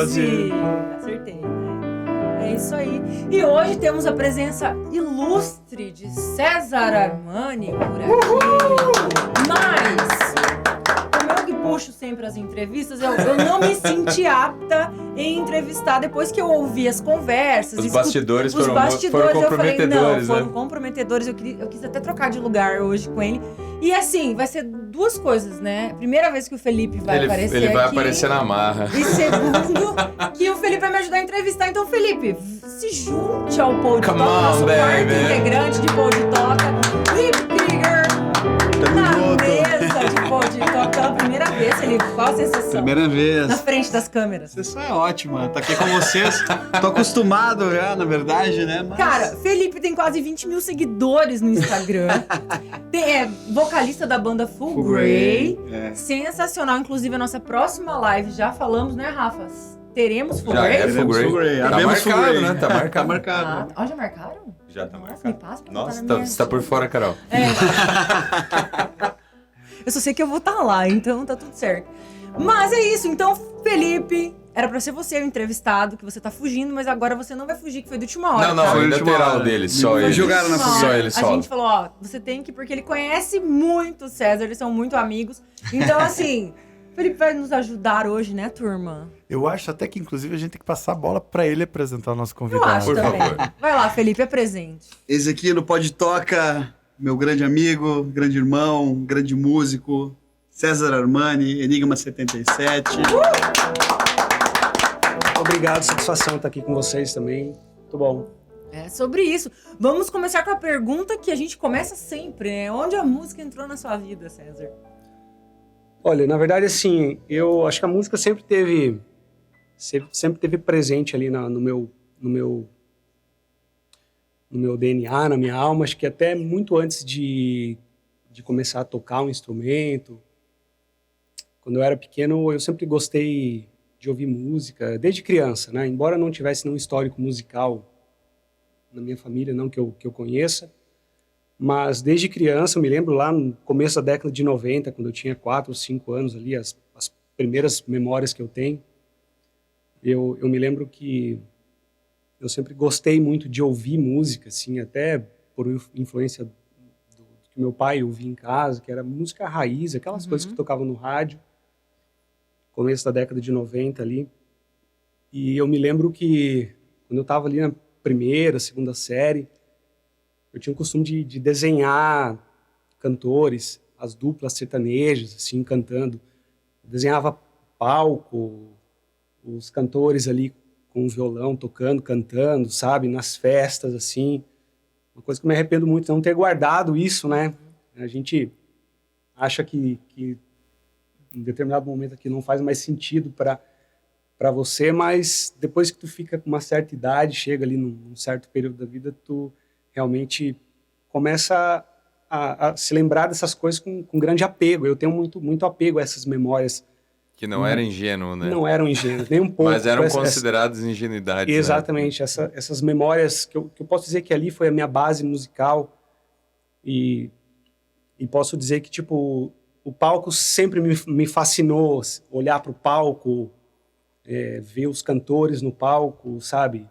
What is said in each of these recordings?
Brasil. Acertei, né? É isso aí. E hoje temos a presença ilustre de César Armani por aqui. Mas, como eu que puxo sempre as entrevistas, eu não me senti apta em entrevistar depois que eu ouvi as conversas. Os bastidores foram Eu falei, comprometedores, não, foram comprometedores. Eu quis até trocar de lugar hoje com ele. E assim, vai ser duas coisas, né? Primeira vez que o Felipe vai aparecer Ele vai aqui, aparecer na marra. e segundo, que o Felipe vai me ajudar a entrevistar. Então, Felipe, se junte ao Pô de Toca, nosso quarto integrante de Pô de Toca, Felipe Krieger, na mesa de Pô de Toca pela primeira vez, Felipe. Qual a sensação? Primeira vez. Na frente das câmeras. A sensação é ótima. Tá aqui com vocês. Tô acostumado já, na verdade, né? Mas... Cara, Felipe tem quase 20 mil seguidores no Instagram. É vocalista da banda Full Grey. É. Sensacional. Inclusive, a nossa próxima live, já falamos, né, Rafa? Teremos Full Já Grey? é Full Grey. Tá Abemos Full marcado, Grey. né? Tá marcado. Tá marcado. Ah, já marcaram? Já tá Nossa, marcado. me passa pra Nossa, botar na minha você tá por fora, Carol. Eu só sei que eu vou estar lá, então tá tudo certo. Mas é isso, então, Felipe, era pra ser você o entrevistado, que você tá fugindo, mas agora você não vai fugir, que foi de última hora. Não, tá? foi última lateral hora. dele, só Me ele. jogaram na fogueira. Só ele A solo. gente falou, ó, você tem que, porque ele conhece muito o César, eles são muito amigos. Então, assim, Felipe vai nos ajudar hoje, né, turma? Eu acho até que, inclusive, a gente tem que passar a bola pra ele apresentar o nosso Eu convidado. acho Por também. favor. Vai lá, Felipe, apresente. Esse aqui no Pode Toca, meu grande amigo, grande irmão, grande músico, César Armani, Enigma 77. Obrigado, satisfação estar aqui com vocês também. Muito bom. É sobre isso. Vamos começar com a pergunta que a gente começa sempre, né? Onde a música entrou na sua vida, César? Olha, na verdade, assim, eu acho que a música sempre teve presente ali no meu DNA, na minha alma. Acho que até muito antes de começar a tocar um instrumento. Quando eu era pequeno, eu sempre gostei de ouvir música, desde criança, né? Embora não tivesse nenhum histórico musical na minha família, não que eu conheça, mas desde criança, eu me lembro lá no começo da década de 90, quando eu tinha 4 ou 5 anos ali, as primeiras memórias que eu tenho, eu me lembro que eu sempre gostei muito de ouvir música, assim, até por influência do que meu pai ouvia em casa, que era música raiz, aquelas coisas que tocavam no rádio, começo da década de 90 ali. E eu me lembro que quando eu estava ali na primeira, segunda série, eu tinha o costume de desenhar cantores, as duplas sertanejas, assim, cantando. Eu desenhava palco, os cantores ali com o violão tocando, cantando, sabe, nas festas, assim. Uma coisa que eu me arrependo muito de não ter guardado isso, né? A gente acha que em determinado momento aqui não faz mais sentido para você, mas depois que tu fica com uma certa idade, chega ali num certo período da vida, tu realmente começa a se lembrar dessas coisas com grande apego. Eu tenho muito apego a essas memórias. Que não era ingênuo, né? Não eram ingênuos, nem um pouco. Mas eram consideradas ingenuidades. Exatamente, né? Essas memórias que eu posso dizer que ali foi a minha base musical e posso dizer que, tipo, o palco sempre me fascinou, olhar para o palco, ver os cantores no palco, sabe?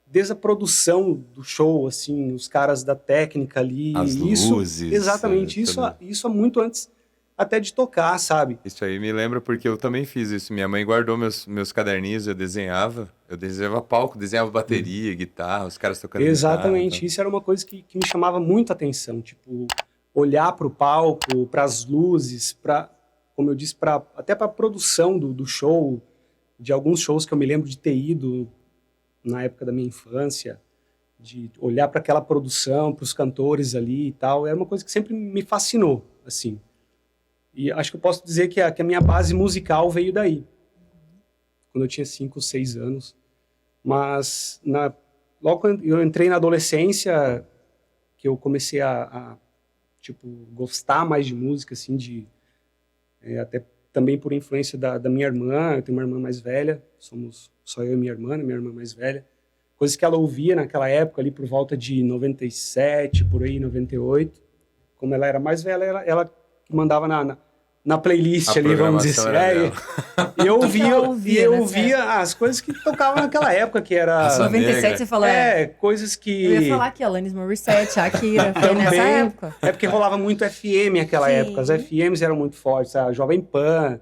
Desde a produção do show, assim, os caras da técnica ali. As luzes. Exatamente, isso há muito antes até de tocar, sabe? Isso aí me lembra porque eu também fiz isso. Minha mãe guardou meus caderninhos, eu desenhava palco, desenhava bateria, guitarra, os caras tocando Exatamente, guitarra, isso era uma coisa que me chamava muito a atenção, tipo, olhar para o palco, para as luzes, como eu disse, até para a produção do show, de alguns shows que eu me lembro de ter ido na época da minha infância, de olhar para aquela produção, para os cantores ali e tal, era uma coisa que sempre me fascinou, assim. E acho que eu posso dizer que a minha base musical veio daí, quando eu tinha 5, 6 anos. Mas logo quando eu entrei na adolescência, que eu comecei a tipo, gostar mais de música, assim, até também por influência da minha irmã. Eu tenho uma irmã mais velha, somos só eu e minha irmã mais velha. Coisas que ela ouvia naquela época, ali por volta de 97, por aí, 98. Como ela era mais velha, ela que mandava na playlist A ali, vamos dizer programação assim. era E eu que ela ouvia, ouvia as coisas que tocavam naquela época, que era... Raça 97 Negra. você falou, coisas que... eu ia falar aqui, Alanis Morissette, Shakira, foi nessa Também. época. É porque rolava muito FM naquela Sim. época. As FMs eram muito fortes. A Jovem Pan,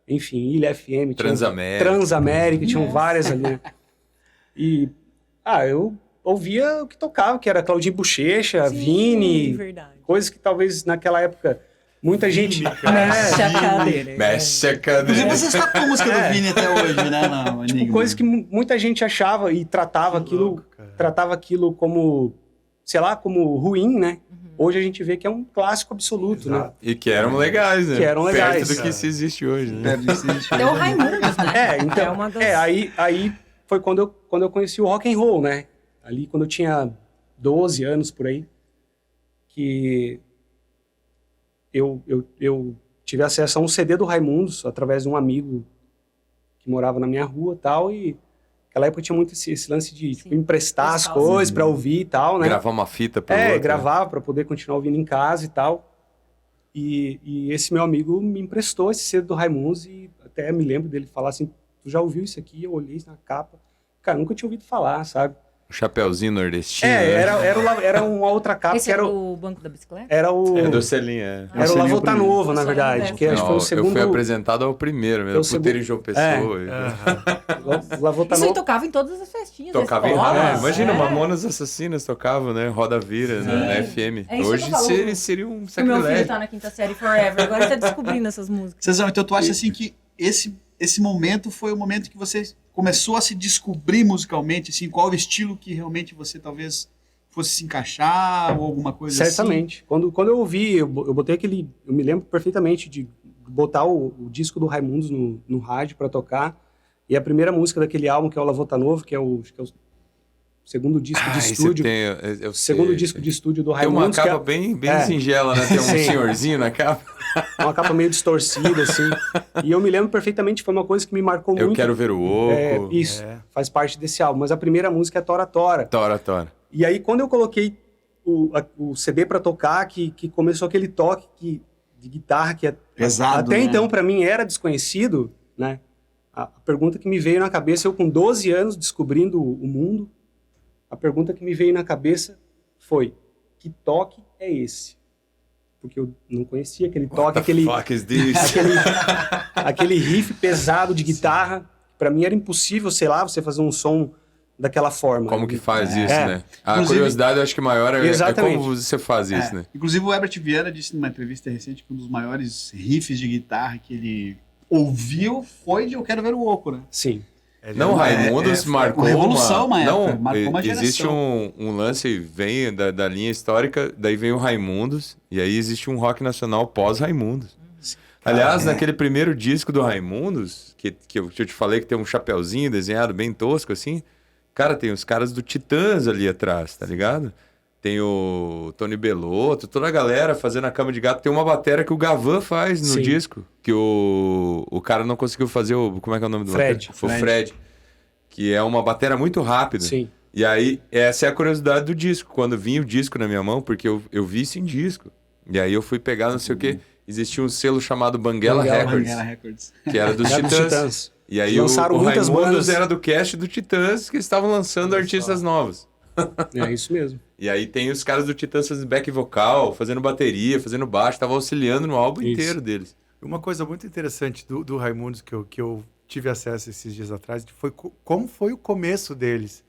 enfim, Ilha FM. Transamérica. Transamérica, tinham Nossa. várias ali. Né? E, eu ouvia o que tocava, que era Claudinho Bochecha, Sim, Vini, verdade. coisas que talvez naquela época muita gente... Mexe a cadeira. Mexe a Inclusive, cadeira. vocês tocam a música do Vini até hoje, né? Não, Tipo, Enigma. coisas que muita gente achava e tratava aquilo como, sei lá, como ruim, né? Hoje a gente vê que é um clássico absoluto, né? E que eram legais, né? Que eram legais, Perto do que se existe hoje, né? Deve existir. Tem o Raimundos, né? Então, É uma das... aí foi quando eu conheci o rock and roll, né? Ali quando eu tinha 12 anos por aí, que eu tive acesso a um CD do Raimundos através de um amigo que morava na minha rua e tal, e naquela época tinha muito esse lance de tipo, Sim, emprestar as emprestar os coisas pra ouvir e tal, né? Gravar uma fita pro outro. Gravar pra poder continuar ouvindo em casa e tal. E esse meu amigo me emprestou esse CD do Raimundos e até me lembro dele falar assim, tu já ouviu isso aqui? Eu olhei na capa. Cara, nunca tinha ouvido falar, sabe? Um chapeuzinho nordestino. né? Era uma outra capa Esse que era era o... do Banco da Bicicleta? Era o... É do selinho, Era o Lavota Nova, na Só verdade. lembro Que acho que foi o Eu segundo... fui apresentado ao primeiro, Foi mesmo. o Puteiro em João Pessoa. Lavota Isso aí Nova. tocava em todas as festinhas Tocava da em escola. rádio. Imagina, É. Mamonas Assassinas tocavam, né? Roda Vira na FM. É isso Hoje que eu falo. seria um O meu filho sacrilégio. tá na quinta série forever, agora ele tá descobrindo essas músicas. Cezão, então tu acha assim que esse momento foi o momento que você começou a se descobrir musicalmente, assim, qual o estilo que realmente você talvez fosse se encaixar ou alguma coisa Certamente. Quando eu ouvi, eu botei aquele... Eu me lembro perfeitamente de botar o disco do Raimundos no rádio pra tocar. E a primeira música daquele álbum, que é o Lavota Novo, que é o segundo disco de estúdio. Eu Segundo sei, disco sei. de estúdio do Tem uma Raimundos, que capa bem É. singela, né? Tem um Sim. senhorzinho na capa. é uma capa meio distorcida, assim. E eu me lembro perfeitamente, foi uma coisa que me marcou Eu muito. quero ver o oco. Isso, faz parte desse álbum. Mas a primeira música é Tora Tora. Tora. E aí, quando eu coloquei o CD pra tocar, que começou aquele toque de guitarra que Pesado, até né? então pra mim era desconhecido, né? A pergunta que me veio na cabeça, eu com 12 anos descobrindo o mundo, a pergunta que me veio na cabeça foi: que toque é esse? Porque eu não conhecia aquele toque, aquele Fuck is this? aquele riff pesado de guitarra. Pra mim era impossível, sei lá, você fazer um som daquela forma. Como que faz isso, É. né? A Inclusive- curiosidade, eu acho que maior é Exatamente. como você faz isso, né? Inclusive o Herbert Viana disse numa entrevista recente que um dos maiores riffs de guitarra que ele ouviu foi de Eu Quero Ver o Oco, né? Sim. Não, Raimundos marcou uma revolução, uma época, Não, marcou uma existe geração. um lance, vem da linha histórica, daí vem o Raimundos, e aí existe um rock nacional pós-Raimundos. Aliás, naquele primeiro disco do Raimundos, que eu te falei que tem um chapeuzinho desenhado bem tosco assim, cara, tem os caras do Titãs ali atrás, tá ligado? Tem o Tony Bellotto, toda a galera fazendo a cama de gato. Tem uma bateria que o Gavan faz no Sim. disco, que o cara não conseguiu fazer como é que é o nome do Fred. batera? Foi o Fred. Que é uma bateria muito rápida. Sim. E aí, essa é a curiosidade do disco. Quando vinha o disco na minha mão, porque eu vi isso em disco. E aí eu fui pegar não sei o quê. Existia um selo chamado Banguela Records, Banguela Records. que era dos Era dos Titãs. Titãs. E aí Lançaram o muitas Raimundos bandas. era do cast do Titãs, que estavam lançando artistas novos. É isso mesmo. E aí tem os caras do Titãs fazendo back vocal, fazendo bateria, fazendo baixo, tava auxiliando no álbum Isso. inteiro deles. Uma coisa muito interessante do Raimundos que eu tive acesso esses dias atrás foi como foi o começo deles.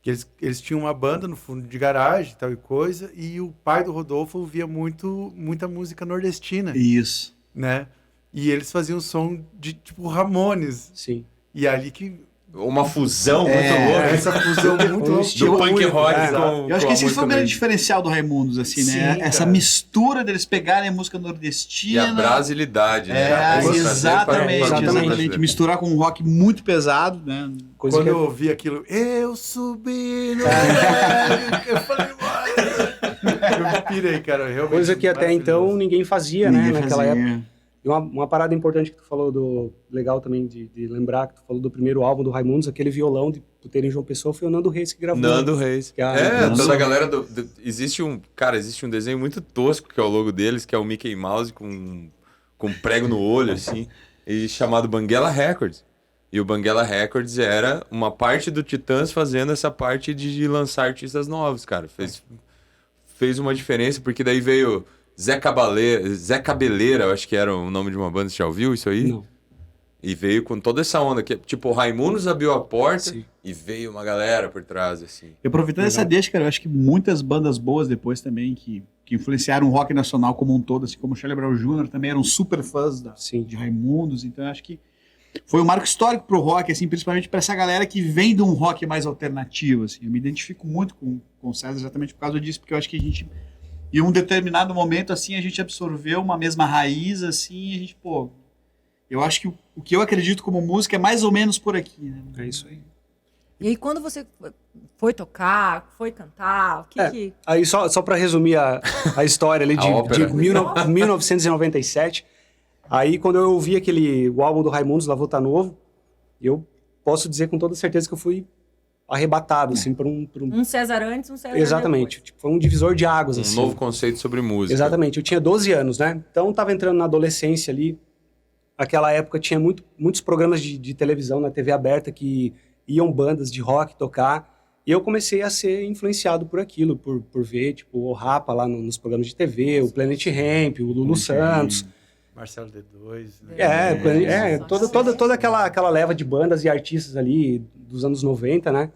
Que eles tinham uma banda no fundo de garagem, tal e coisa, e o pai do Rodolfo ouvia muita música nordestina, Isso. né? E eles faziam som de tipo Ramones. Sim. E ali que Uma fusão muito É, louca. essa fusão muito Um louca. estilo Do punk único, rock é. com Eu acho com que a esse foi música o grande dele. diferencial do Raimundos, assim, né? Sim, Essa cara. mistura deles pegarem a música E nordestina. a brasilidade, né? É, Trazer exatamente, para- exatamente. Misturar com um rock muito pesado, né? Coisa Quando que eu ouvi aquilo, eu subi no prédio, eu falei, mano, eu pirei, cara, realmente. Coisa que até então maravilhoso. ninguém fazia, né? Ninguém Naquela fazia. época. E uma parada importante que tu falou legal também de lembrar, que tu falou do primeiro álbum do Raimundos, aquele violão de Puteiro em João Pessoa, foi o Nando Reis que gravou. Nando Reis. Que a- É, Nando- toda a galera existe um desenho muito tosco que é o logo deles, que é o Mickey Mouse com com prego no olho, assim, e chamado Banguela Records. E o Banguela Records era uma parte do Titãs fazendo essa parte de lançar artistas novos, cara. Fez uma diferença, porque daí veio Zé Cabeleira, eu acho que era o nome de uma banda, você já ouviu isso aí? Não. E veio com toda essa onda, que tipo, o Raimundos abriu a porta Sim. e veio uma galera por trás, assim. E aproveitando essa deixa, cara, eu acho que muitas bandas boas depois também que influenciaram o rock nacional como um todo, assim como o Charlie Brown Jr. também eram super fãs Sim. de Raimundos, então eu acho que foi um marco histórico pro rock, assim, principalmente para essa galera que vem de um rock mais alternativo, assim. Eu me identifico muito com o César exatamente por causa disso, porque eu acho que a gente, em um determinado momento, assim, a gente absorveu uma mesma raiz, assim, e a gente, pô, eu acho que o que eu acredito como música é mais ou menos por aqui, né? É isso aí. E aí, quando você foi tocar, foi cantar, o que... Aí só para resumir a história ali A ópera. de 1997, aí quando eu ouvi o álbum do Raimundos, La Volta Novo, eu posso dizer com toda certeza que eu fui arrebatado, assim, por um... Um César antes, um César Exatamente. depois. Tipo, foi um divisor de águas, Um assim. novo conceito sobre música. Exatamente. Eu tinha 12 anos, né? Então tava entrando na adolescência ali. Naquela época tinha muitos programas de televisão na TV aberta que iam bandas de rock tocar. E eu comecei a ser influenciado por aquilo, por ver, tipo, o Rapa lá nos programas de TV, o Planet Hemp, o Lulu Santos. Marcelo D2. Né? Toda aquela leva de bandas e artistas ali dos anos 90, né?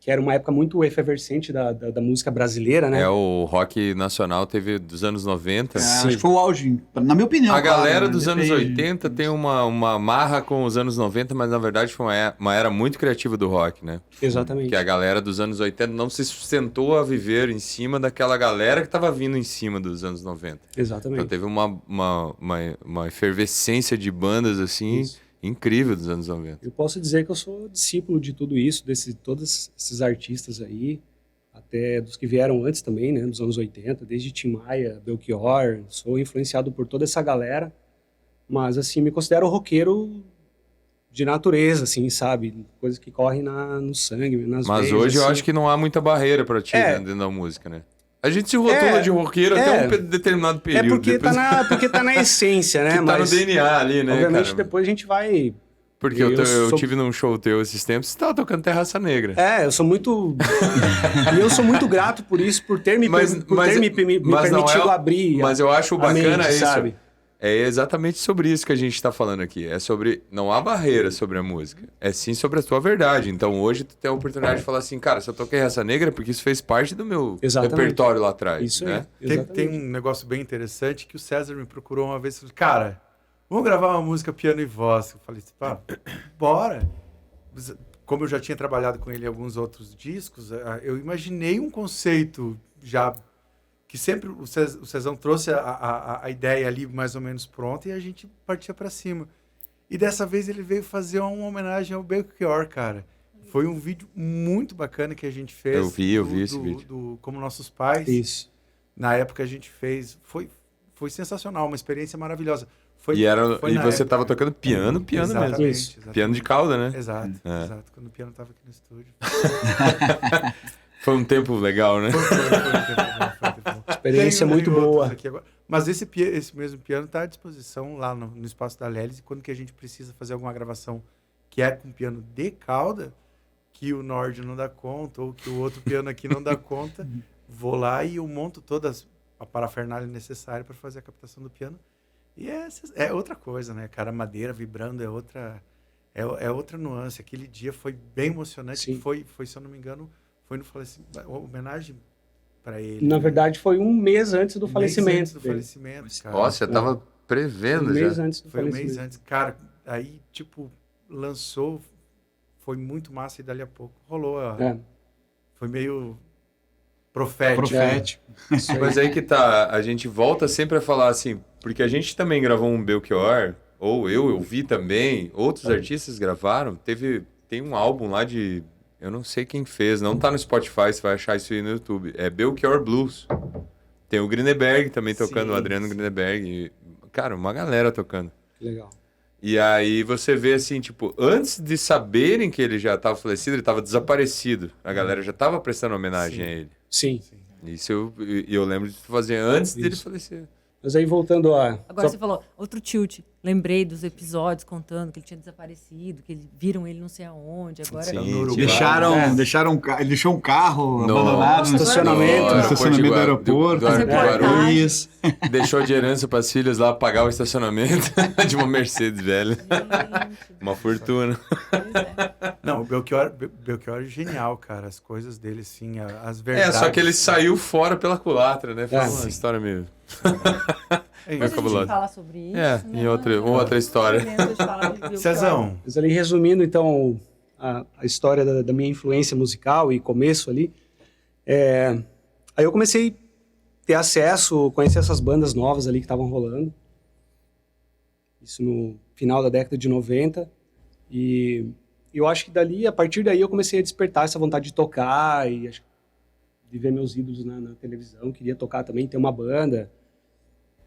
Que era uma época muito efervescente da música brasileira, né? O rock nacional teve dos anos 90. Acho que foi o auge, na minha opinião. A galera claro, dos né? anos Depende. 80 tem uma marra com os anos 90, mas na verdade foi uma era muito criativa do rock, né? Exatamente. Que a galera dos anos 80 não se sustentou a viver em cima daquela galera que estava vindo em cima dos anos 90. Exatamente. Então teve uma efervescência de bandas assim Isso. incrível dos anos 90. Eu posso dizer que eu sou discípulo de tudo isso, todos esses artistas aí, até dos que vieram antes também, né, dos anos 80, desde Tim Maia, Belchior, sou influenciado por toda essa galera, mas assim, me considero roqueiro de natureza, assim, sabe? Coisas que correm no sangue, nas Mas veias, hoje eu assim. acho que não há muita barreira para ti dentro da música, né? A gente se rotula de roqueiro até um determinado período. É porque, depois... porque tá na essência, né? que tá no DNA ali, né, obviamente cara? depois a gente vai... Porque eu tive num show teu esses tempos, você tava tocando Terraça Negra. Eu sou muito... e eu sou muito grato por isso, por ter me permitido abrir Mas eu acho bacana mente, isso. sabe? É exatamente sobre isso que a gente tá falando aqui. É sobre... Não há barreira sobre a música. É sim sobre a tua verdade. Então hoje tu tem a oportunidade de falar assim, cara, se eu toquei Raça Negra é porque isso fez parte do meu repertório lá atrás. Isso né? Tem um negócio bem interessante que o César me procurou uma vez e falou, cara, vamos gravar uma música piano e voz. Eu falei, pá, bora. Como eu já tinha trabalhado com ele em alguns outros discos, eu imaginei um conceito já... que sempre o Cezão trouxe a ideia ali mais ou menos pronta e a gente partia para cima. E dessa vez ele veio fazer uma homenagem ao Belchior, cara. Foi um vídeo muito bacana que a gente fez. Eu vi esse vídeo. Como Nossos Pais. Isso. Na época a gente fez. Foi sensacional, uma experiência maravilhosa. E você estava tocando piano exatamente, mesmo. Exatamente. Piano de cauda, né? Exato. Quando o piano estava aqui no estúdio. Foi um tempo legal, né? Foi um tempo bom. Experiência muito boa. Mas esse mesmo piano está à disposição lá no espaço da Lelis. E quando que a gente precisa fazer alguma gravação que é com piano de cauda, que o Nord não dá conta, ou que o outro piano aqui não dá conta, vou lá e eu monto toda a parafernália necessária para fazer a captação do piano. E é outra coisa, né? Cara, madeira vibrando é outra nuance. Aquele dia foi bem emocionante. Foi, se eu não me engano, foi no falecimento, homenagem para ele. Na verdade, foi um mês antes do falecimento. Cara. Nossa, eu tava prevendo já. Um mês antes do falecimento. Foi um mês antes. Cara, aí, tipo, lançou, foi muito massa e dali a pouco rolou. Foi meio profético. Mas aí que tá, a gente volta sempre a falar assim, porque a gente também gravou um Belchior, ou eu vi também, outros artistas gravaram, tem um álbum lá de... Eu não sei quem fez, não tá no Spotify, você vai achar isso aí no YouTube. É Belchior Blues. Tem o Grineberg também tocando, o Adriano Grineberg. Cara, uma galera tocando. Legal. E aí você vê assim, tipo, antes de saberem que ele já estava falecido, ele estava desaparecido. A galera já estava prestando homenagem a ele. Sim. Isso eu lembro de fazer antes dele falecer. Mas aí voltando a... Agora só- você falou, outro tilt. Lembrei dos episódios contando que ele tinha desaparecido, que viram ele não sei aonde. Agora Sim, no tipo, Uruguai. Ele deixou um carro No- abandonado no estacionamento. no estacionamento do aeroporto. do Fazer Guarulhos. Isso. Deixou de herança para as filhas lá pagar o estacionamento de uma Mercedes velha. Gente, Uma fortuna. pois é. Não, o Belchior é genial, cara. As coisas dele, assim, as verdades. Só que ele saiu fora pela culatra, né? Foi uma sim. história meio... É Depois isso. a gente cabuloso. fala sobre isso. em né? outra história. Momento de falar de Belchior. Cezão, Mas ali resumindo, então, a história da minha influência musical e começo ali, aí eu comecei a ter acesso, conhecer essas bandas novas ali que estavam rolando. Isso no final da década de 90. E eu acho que a partir daí eu comecei a despertar essa vontade de tocar e de ver meus ídolos na televisão. Queria tocar também, ter uma banda.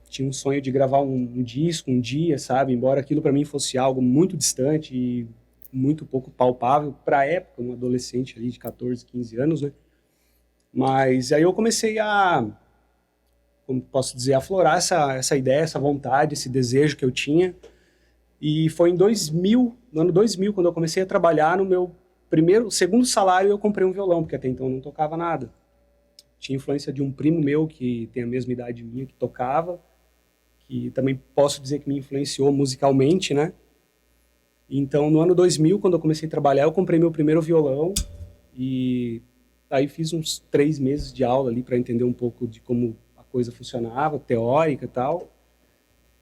Tinha um sonho de gravar um disco um dia, sabe? Embora aquilo para mim fosse algo muito distante e muito pouco palpável para a época, um adolescente ali de 14, 15 anos, né? Mas aí eu comecei como posso dizer, aflorar essa ideia, essa vontade, esse desejo que eu tinha. E foi no ano 2000, quando eu comecei a trabalhar, no meu segundo salário eu comprei um violão, porque até então eu não tocava nada. Tinha influência de um primo meu que tem a mesma idade minha, que tocava, que também posso dizer que me influenciou musicalmente, né? Então, no ano 2000, quando eu comecei a trabalhar, eu comprei meu primeiro violão e aí fiz uns 3 meses de aula ali para entender um pouco de como a coisa funcionava, teórica e tal.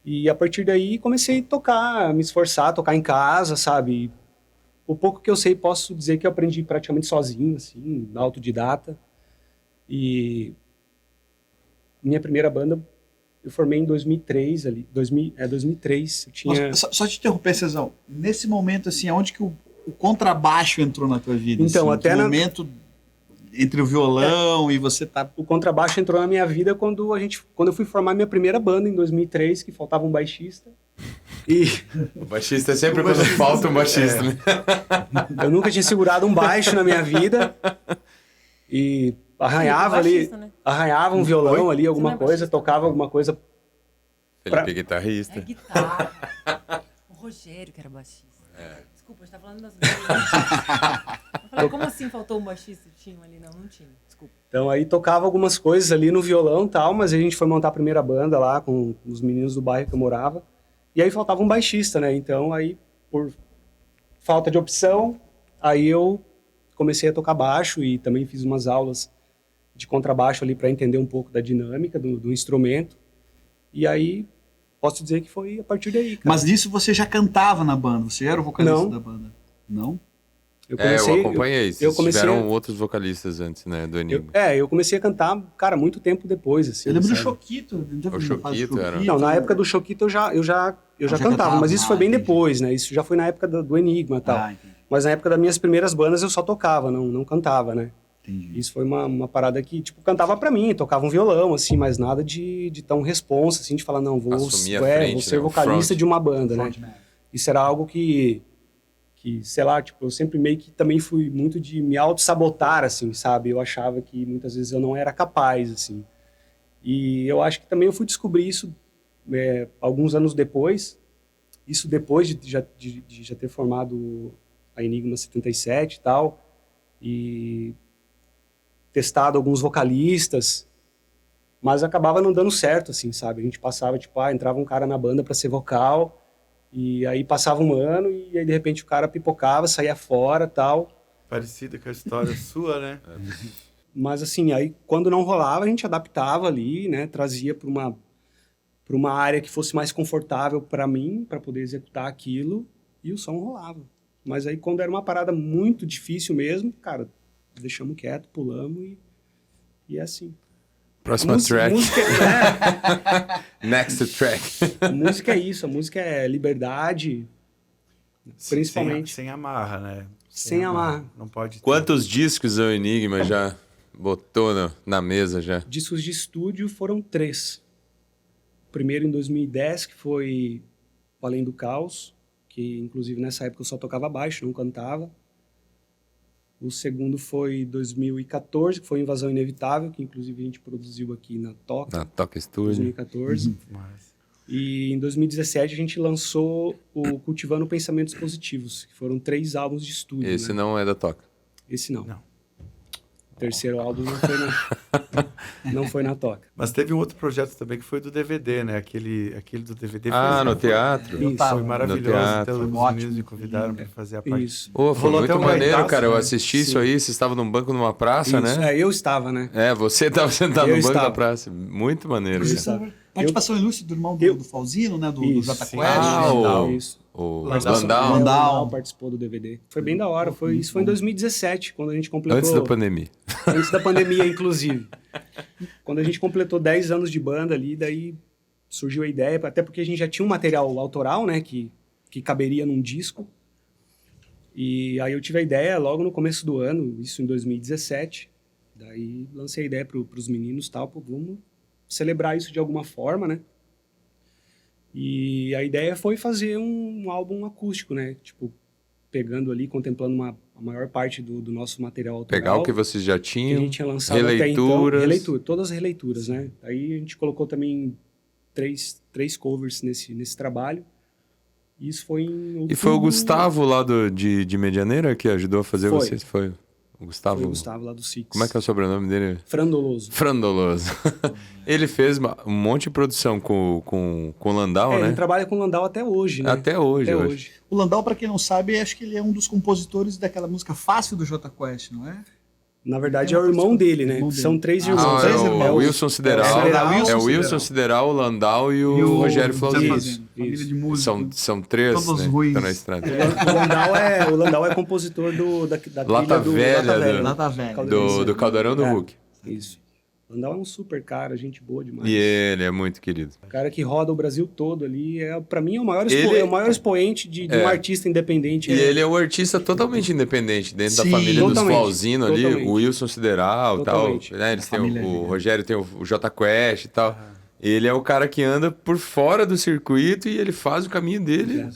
E a partir daí comecei a tocar, me esforçar, tocar em casa, sabe? O pouco que eu sei, posso dizer que eu aprendi praticamente sozinho, assim, autodidata. E minha primeira banda eu formei em 2003 ali, 2003. Eu tinha... Só te interromper, Cezão. Nesse momento, assim, aonde que o contrabaixo entrou na tua vida? Então, assim, até que na- momento entre o violão e você tá... O contrabaixo entrou na minha vida quando eu fui formar minha primeira banda em 2003, que faltava um baixista. E O baixista é sempre quando falta um baixista, né? eu nunca tinha segurado um baixo na minha vida. E arranhava ali, baixista, né? arranhava um violão ali, alguma Você não é coisa, baixista? tocava alguma coisa. Felipe é É guitarrista. guitarra. O Rogério que era baixista. Desculpa, a gente tá falando das bandas. Eu falei, como assim faltou um baixista? Tinha um ali? Não tinha. Desculpa. Então aí tocava algumas coisas ali no violão e tal, mas a gente foi montar a primeira banda lá com os meninos do bairro que eu morava. E aí faltava um baixista, né? Então aí, por falta de opção, aí eu comecei a tocar baixo e também fiz umas aulas de contrabaixo ali para entender um pouco da dinâmica do instrumento. E aí posso dizer que foi a partir daí, cara. Mas nisso você já cantava na banda? Você era o vocalista Não. da banda? Não? Eu Eu acompanhei. eu comecei Tiveram a- outros vocalistas antes, né? Do Enigma. eu comecei a cantar, cara, muito tempo depois, assim. Eu lembro do sabe? Choquito. O Choquito era- Não, na época do Choquito eu já já cantava, cantava? mas isso foi bem Entendi. depois, né? Isso já foi na época do Enigma e tal. Ah, entendi. Mas na época das minhas primeiras bandas eu só tocava, não cantava, né? Entendi. Isso foi uma parada que, tipo, cantava pra mim, tocava um violão, assim, mas nada de tão responsa, assim, de falar, não, vou Assumir a frente, vou ser né? O vocalista front. de uma banda, né? Frontman. Isso era algo que, sei lá, tipo, eu sempre meio que também fui muito de me auto-sabotar, assim, sabe? Eu achava que muitas vezes eu não era capaz, assim. E eu acho que também eu fui descobrir isso alguns anos depois, isso depois de já ter formado a Enigma 77 e tal, e testado alguns vocalistas, mas acabava não dando certo, assim, sabe? A gente passava, tipo, entrava um cara na banda para ser vocal, e aí passava um ano, e aí de repente o cara pipocava, saía fora tal. parecida com a história sua, né? Mas assim, aí quando não rolava, a gente adaptava ali, né? Trazia para uma área que fosse mais confortável para mim, para poder executar aquilo, e o som rolava. Mas aí quando era uma parada muito difícil mesmo, cara, deixamos quieto, pulamos e é assim. Próxima track. Música, Next track. música é isso, a música é liberdade, principalmente. Sem amarra, né? Sem amarra. Não pode ter. Quantos discos o Enigma já botou na mesa já? Discos de estúdio foram 3. O primeiro em 2010, que foi o Além do Caos, que inclusive nessa época eu só tocava baixo, não cantava. O segundo foi 2014, que foi Invasão Inevitável, que inclusive a gente produziu aqui na Toca, Na Toca Studio. 2014. Mas... E em 2017 a gente lançou o Cultivando Pensamentos Positivos, que foram 3 álbuns de estúdio. Esse né? não é da Toca. Esse não. Não. O terceiro álbum não foi na Toca. Mas teve um outro projeto também que foi do DVD, né? Aquele do DVD. Ah, foi- no teatro? Isso. Foi maravilhoso. teatro. Então, os Ótimo. meninos me convidaram para fazer a parte. Isso. Pô, foi Rolou muito até um maneiro, gaitaço, cara. Eu né? assisti isso Sim. aí. Você estava num banco numa praça, Isso. né? Eu estava, né? Você estava sentado Eu no banco da estava. praça. Muito maneiro, Eu cara. estava. Participação ilustre do irmão Eu- do Falzino, né? Do Isso. Jota Sim. Quest. Ah, o- Isso. O Landau. Landau. O Landau. Landau participou do DVD. Foi bem da hora. Isso foi em 2017, quando a gente completou... Antes da pandemia. Antes da pandemia, inclusive. Quando a gente completou 10 anos de banda ali, daí surgiu a ideia, até porque a gente já tinha um material autoral, né, que caberia num disco. E aí eu tive a ideia logo no começo do ano, isso em 2017. Daí lancei a ideia pros meninos, tal, pô, vamos celebrar isso de alguma forma, né? E a ideia foi fazer um álbum acústico, né? Tipo, pegando ali, contemplando a maior parte do nosso material autoral. Pegar o que vocês já que a tinham. gente tinha lançado até então. Releituras. Todas as releituras, né? Aí a gente colocou também três covers nesse trabalho. E isso foi em outubro. E foi o Gustavo lá de Medianeira que ajudou a fazer Foi. vocês? Foi o Gustavo. Foi o Gustavo lá do Six. Como é que é o sobrenome dele? Frandoloso. Frandoloso. Ele fez um monte de produção com o Landau, Ele né? trabalha com o Landau até hoje, né? Até hoje, Até eu acho. hoje. O Landau, pra quem não sabe, acho que ele é um dos compositores daquela música Fácil do Jota Quest, não é? Na verdade, Tem é o uma irmão participação- dele, né? irmão dele. São 3 Ah, irmãos. são Ah, três é irmãos. o Wilson Sideral. É o Wilson Sideral, o Landau e o E o Rogério Zé Flauzino. Fazenda, família de músicos. São três, Todos né? ruins. Que estão na estrada. O Landau é compositor da Lata trilha do Velha, Lata Velha. do- Lá tá velho. Do Caldeirão do É. Hulk. Isso. O Landau é um super cara, gente boa demais. E ele é muito querido. O cara que roda o Brasil todo ali, pra mim é o maior, Ele- é o maior expoente de um artista independente. E ele é um artista totalmente independente, dentro da Sim, família dos totalmente, Flauzino ali, totalmente. o Wilson Sideral e tal. Totalmente. Né? Eles têm família o dele. Rogério tem o Jota Quest e tal. Ele é o cara que anda por fora do circuito e ele faz o caminho dele.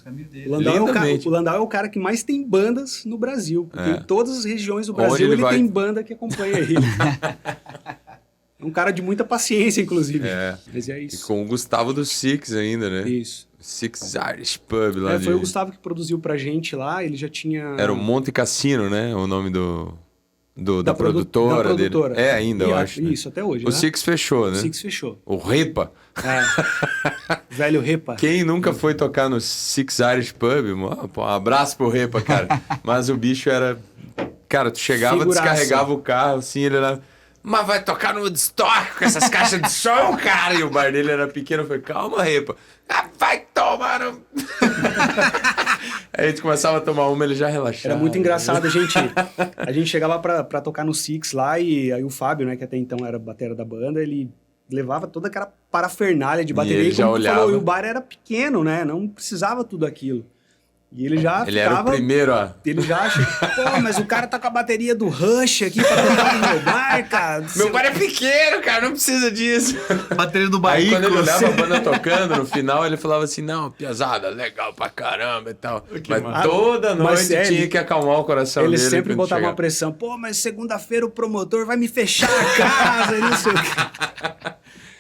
O Landau, Lindamente. o Landau é o cara que mais tem bandas no Brasil. Porque É. em todas as regiões do Onde Brasil ele ele vai- tem banda que acompanha ele. É um cara de muita paciência, inclusive. É. Mas é E isso. com o Gustavo do Six ainda, né? Isso. Six Irish Pub lá Foi o Gustavo que produziu pra gente lá, ele já tinha... Era o Monte Cassino, né? O nome da da produtora dele. produtora. É ainda, eu E acho. né? Isso, até hoje, O né? Six fechou, O né? Six fechou. O Repa. É. Velho Repa. Quem nunca foi tocar no Six Irish Pub? Pô, um abraço pro Repa, cara. Mas o bicho era... Cara, tu chegava, Figuraça. descarregava o carro, assim, ele era... Mas vai tocar no Woodstock com essas caixas de som, cara? E o bar dele era pequeno. Eu falei, calma, Repa. Ah, vai tomar no... Aí a gente começava a tomar uma, ele já relaxava. Era muito engraçado, a gente chegava pra tocar no Six lá e aí o Fábio, né, que até então era batera da banda, ele levava toda aquela parafernália de bateria ele já como tu olhava. falou, e o bar era pequeno, né, não precisava tudo aquilo. E ele já Ele era o ficava... primeiro, ó. Ele já acha, pô, mas o cara tá com a bateria do Rush aqui pra tocar no meu bar, cara. Meu bar é pequeno, cara, não precisa disso. Bateria do Aí Bahia. quando ele olhava a banda tocando, no final ele falava assim, não, piazada, legal pra caramba e tal. Mas massa. toda noite Mas é, tinha ele- que acalmar o coração Ele dele. sempre quando botava uma chegava. pressão. Pô, mas segunda-feira o promotor vai me fechar a casa e não sei o quê.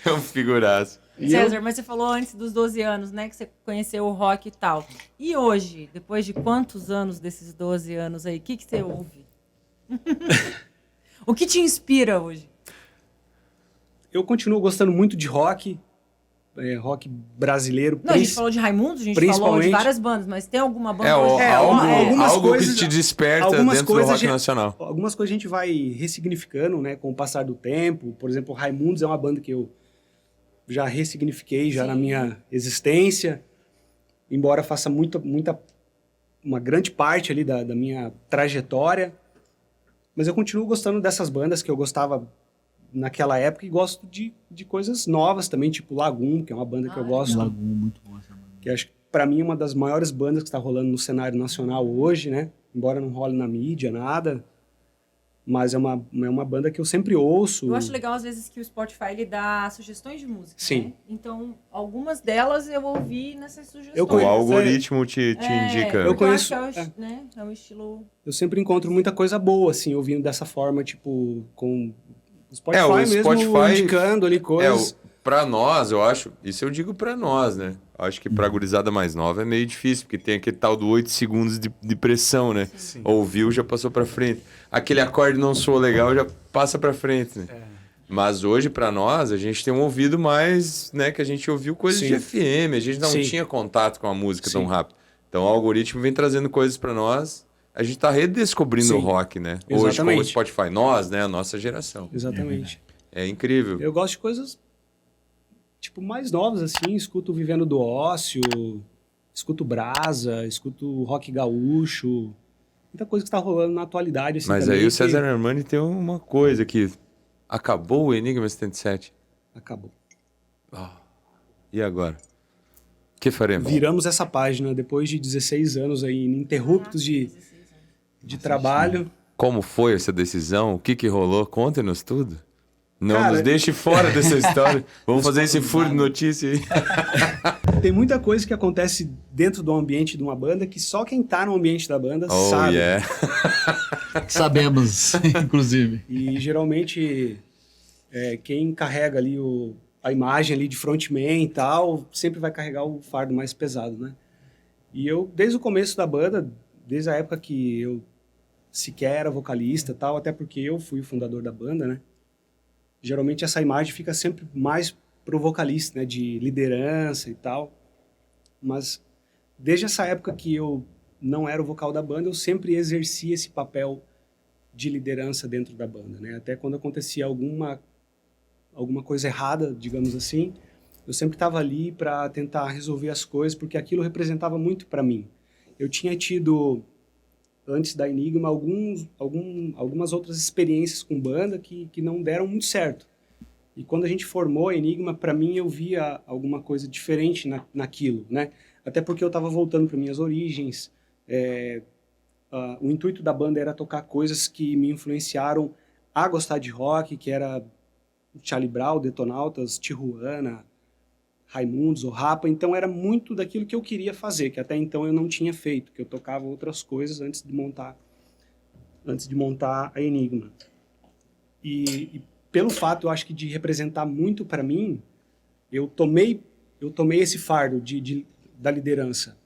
É um figuraço. E César, mas você falou antes dos 12 anos, né? Que você conheceu o rock e tal. E hoje, depois de quantos anos desses 12 anos aí, o que você ouve? O que te inspira hoje? eu continuo gostando muito de rock, rock brasileiro. Não, a gente falou de Raimundos, a gente falou de principalmente- várias bandas, mas tem alguma banda É, hoje? algumas algo coisas- que te desperta algumas dentro do coisas rock já- nacional. Algumas coisas a gente vai ressignificando, né, com o passar do tempo. Por exemplo, Raimundos é uma banda que eu já ressignifiquei já na minha existência, embora faça uma grande parte ali da minha trajetória. Mas eu continuo gostando dessas bandas que eu gostava naquela época e gosto de coisas novas também, tipo Lagoon, que é uma banda que eu gosto, Lagoon, muito bom essa banda. que acho que pra mim é uma das maiores bandas que está rolando no cenário nacional hoje, né? Embora não role na mídia, nada. Mas é uma banda que eu sempre ouço. Eu acho legal, às vezes, que o Spotify ele dá sugestões de música. Sim. Né? Então, algumas delas eu ouvi nessas sugestões. O algoritmo te indica. Eu conheço- né? É um estilo. Eu sempre encontro muita coisa boa, assim, ouvindo dessa forma, tipo, com o Spotify, o mesmo Spotify indicando ali coisas. Pra nós, eu acho, isso eu digo pra nós, né? Acho que pra gurizada mais nova é meio difícil, porque tem aquele tal do 8 segundos de pressão, né? Sim. Ouviu, já passou pra frente. Aquele acorde não soou legal, já passa pra frente, né? Mas hoje, pra nós, a gente tem um ouvido mais, né? Que a gente ouviu coisas Sim. de FM, a gente não Sim. tinha contato com a música tão Sim. rápido. Então o algoritmo vem trazendo coisas pra nós, a gente tá redescobrindo Sim. o rock, né? Hoje com o Exatamente. Spotify, nós, né? A nossa geração. Exatamente. É incrível. Eu gosto de coisas, tipo, mais novas, assim. Escuto Vivendo do Ócio, escuto Brasa, escuto rock gaúcho. Muita coisa que tá rolando na atualidade, assim, Mas também, aí o que César Armani tem uma coisa que acabou o Enigma 77. acabou. E agora? O que faremos? Viramos essa página depois de 16 anos aí, ininterruptos de trabalho. Como foi essa decisão? O que rolou? Conte-nos tudo. Não Cara, nos deixe fora dessa história. Vamos fazer esse furo de notícia aí. Tem muita coisa que acontece dentro do ambiente de uma banda que só quem tá no ambiente da banda Oh, sabe. yeah. Sabemos, inclusive. E geralmente quem carrega ali a imagem ali de frontman e tal, sempre vai carregar o fardo mais pesado, né? E eu, desde o começo da banda, desde a época que eu sequer era vocalista e tal, até porque eu fui o fundador da banda, né? Geralmente essa imagem fica sempre mais pro vocalista, né? De liderança e tal. Mas desde essa época que eu não era o vocal da banda, eu sempre exerci esse papel de liderança dentro da banda, né? Até quando acontecia alguma coisa errada, digamos assim, eu sempre estava ali para tentar resolver as coisas, porque aquilo representava muito para mim. Eu tinha tido, antes da Enigma, algumas outras experiências com banda que não deram muito certo. E quando a gente formou a Enigma, para mim eu via alguma coisa diferente naquilo, né? Até porque eu estava voltando para minhas origens. O intuito da banda era tocar coisas que me influenciaram a gostar de rock, que era Charlie Brown, Detonautas, Tijuana, Raimundos, O Rapa. Então era muito daquilo que eu queria fazer, que até então eu não tinha feito, que eu tocava outras coisas antes de montar a Enigma. E pelo fato, eu acho que de representar muito para mim, eu tomei esse fardo da liderança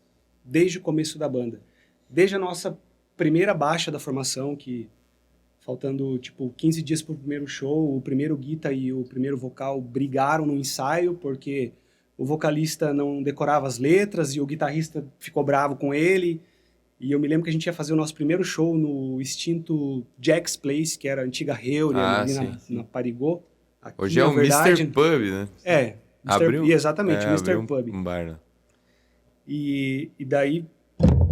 desde o começo da banda. Desde a nossa primeira baixa da formação, que faltando, 15 dias pro primeiro show, o primeiro guitarra e o primeiro vocal brigaram no ensaio, porque o vocalista não decorava as letras e o guitarrista ficou bravo com ele. E eu me lembro que a gente ia fazer o nosso primeiro show no extinto Jack's Place, que era a antiga Heuria, ali na Parigô. Aqui, Hoje é o Mr. Pub, né? Abriu? Exatamente, o Mr. Abriu Pub. um bar, né? E daí,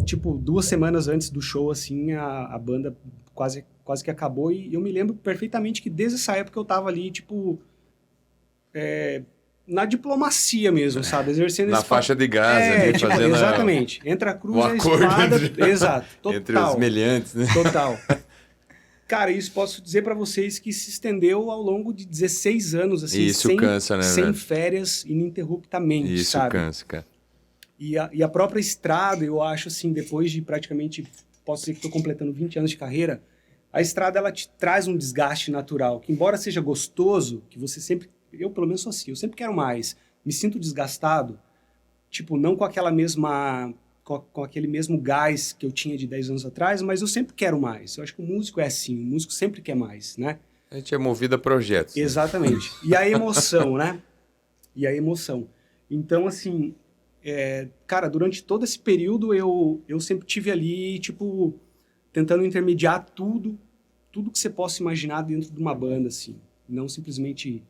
2 semanas antes do show, assim, a banda quase que acabou. E eu me lembro perfeitamente que desde essa época eu tava ali, na diplomacia mesmo, sabe? Exercendo Na esse faixa de gás ali, fazendo exatamente. Entre a cruz um e a acordo espada. Exato, total. entre os meliantes, né? Total. Cara, isso posso dizer pra vocês que se estendeu ao longo de 16 anos, assim, Isso cansa, né, sem velho? férias, ininterruptamente, Isso sabe? cansa, cara. E a própria estrada, eu acho, assim, depois de praticamente, posso dizer que estou completando 20 anos de carreira, a estrada, ela te traz um desgaste natural, que embora seja gostoso, que você sempre, eu pelo menos sou assim, eu sempre quero mais, me sinto desgastado, não com aquela mesma, com aquele mesmo gás que eu tinha de 10 anos atrás, mas eu sempre quero mais. Eu acho que o músico é assim, o músico sempre quer mais, né? A gente é movido a projetos. Né? Exatamente. E a emoção, né? E a emoção. Então, assim, cara, durante todo esse período eu sempre tive ali, tentando intermediar tudo que você possa imaginar dentro de uma banda, assim. Não simplesmente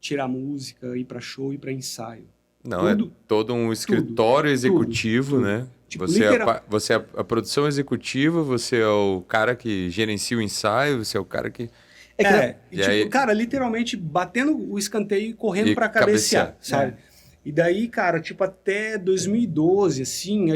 tirar música, ir pra show, ir pra ensaio. Não, Tudo, é todo um escritório executivo, tudo. né? Você Literal... você é a produção executiva, você é o cara que gerencia o ensaio, você é o cara que... cara, literalmente batendo o escanteio e correndo E pra cabecear, cabecear. sabe? E daí, cara, até 2012, assim,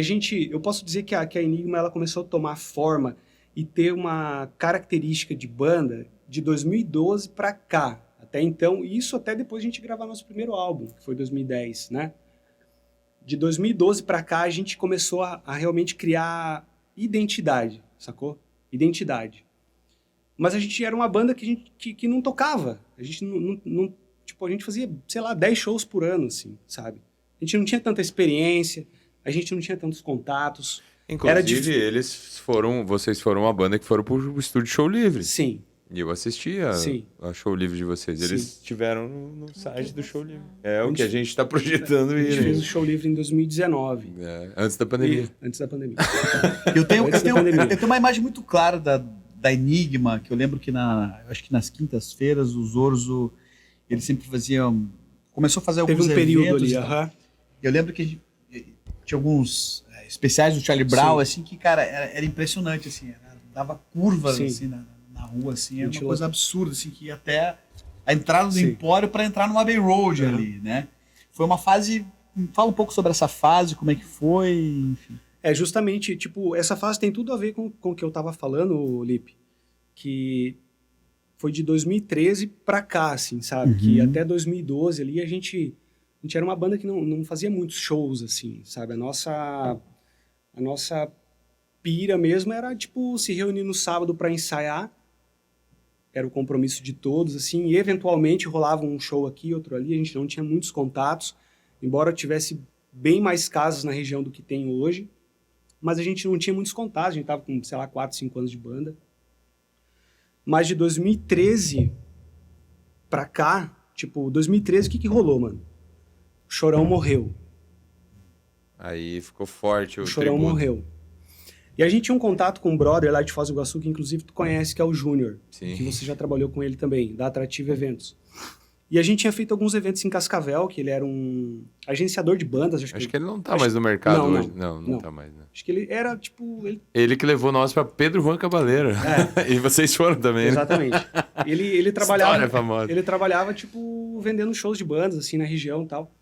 eu posso dizer que a Enigma, ela começou a tomar forma e ter uma característica de banda de 2012 para cá. Até então, isso até depois a gente gravar nosso primeiro álbum, que foi 2010, né? De 2012 para cá, a gente começou a realmente criar identidade, sacou? Identidade. Mas a gente era uma banda que não tocava. A gente não tipo, a gente fazia, sei lá, 10 shows por ano, assim, sabe? A gente não tinha tanta experiência, a gente não tinha tantos contatos. Inclusive, vocês foram uma banda que foram pro estúdio Show Livre. Sim. E eu assisti a Show Livre de vocês. Eles Sim. estiveram no site do Show Livre. É o que a gente está projetando A gente ir. fez o Show Livre em 2019. Antes da pandemia. Antes da pandemia. Eu tenho pandemia. uma imagem muito clara da Enigma, que eu lembro que acho que nas quintas-feiras, o Zorzo, ele sempre fazia... Começou a fazer alguns Teve um período eventos. ali, Aham. Eu lembro que tinha alguns especiais do Charlie Brown, assim, que, cara, era impressionante, assim, dava curvas, Sim. assim, na rua, assim, era uma Muito coisa absurda, assim, que ia até a entrada do Sim. Empório para entrar no Abbey Road ali, né? Foi uma fase... Fala um pouco sobre essa fase, como é que foi, enfim. É, justamente, tipo, essa fase tem tudo a ver com o que eu tava falando, Lipe, que foi de 2013 pra cá, assim, sabe? Que até 2012 ali a gente era uma banda que não fazia muitos shows, assim, sabe? A nossa pira mesmo era, tipo, se reunir no sábado pra ensaiar, era o compromisso de todos, assim, e eventualmente rolava um show aqui, outro ali, a gente não tinha muitos contatos, embora tivesse bem mais casas na região do que tem hoje, mas a gente não tinha muitos contatos, a gente tava com, sei lá, 4, 5 anos de banda. Mas de 2013 pra cá, tipo, 2013, o que rolou, mano? O Chorão morreu. Aí ficou forte o O Chorão tributo. morreu. E a gente tinha um contato com um brother lá de Foz do Iguaçu, que inclusive tu conhece, que é o Júnior. Sim. Que você já trabalhou com ele também, da Atrativo Eventos. E a gente tinha feito alguns eventos em Cascavel, que ele era um agenciador de bandas. Acho que ele não tá mais no mercado Não, hoje. Não tá mais, né? Acho que ele era, tipo... Ele que levou nós pra Pedro Juan Cabaleiro. E vocês foram também, né? Exatamente. Ele trabalhava... História famosa. Ele trabalhava, tipo, vendendo shows de bandas, assim, na região e tal.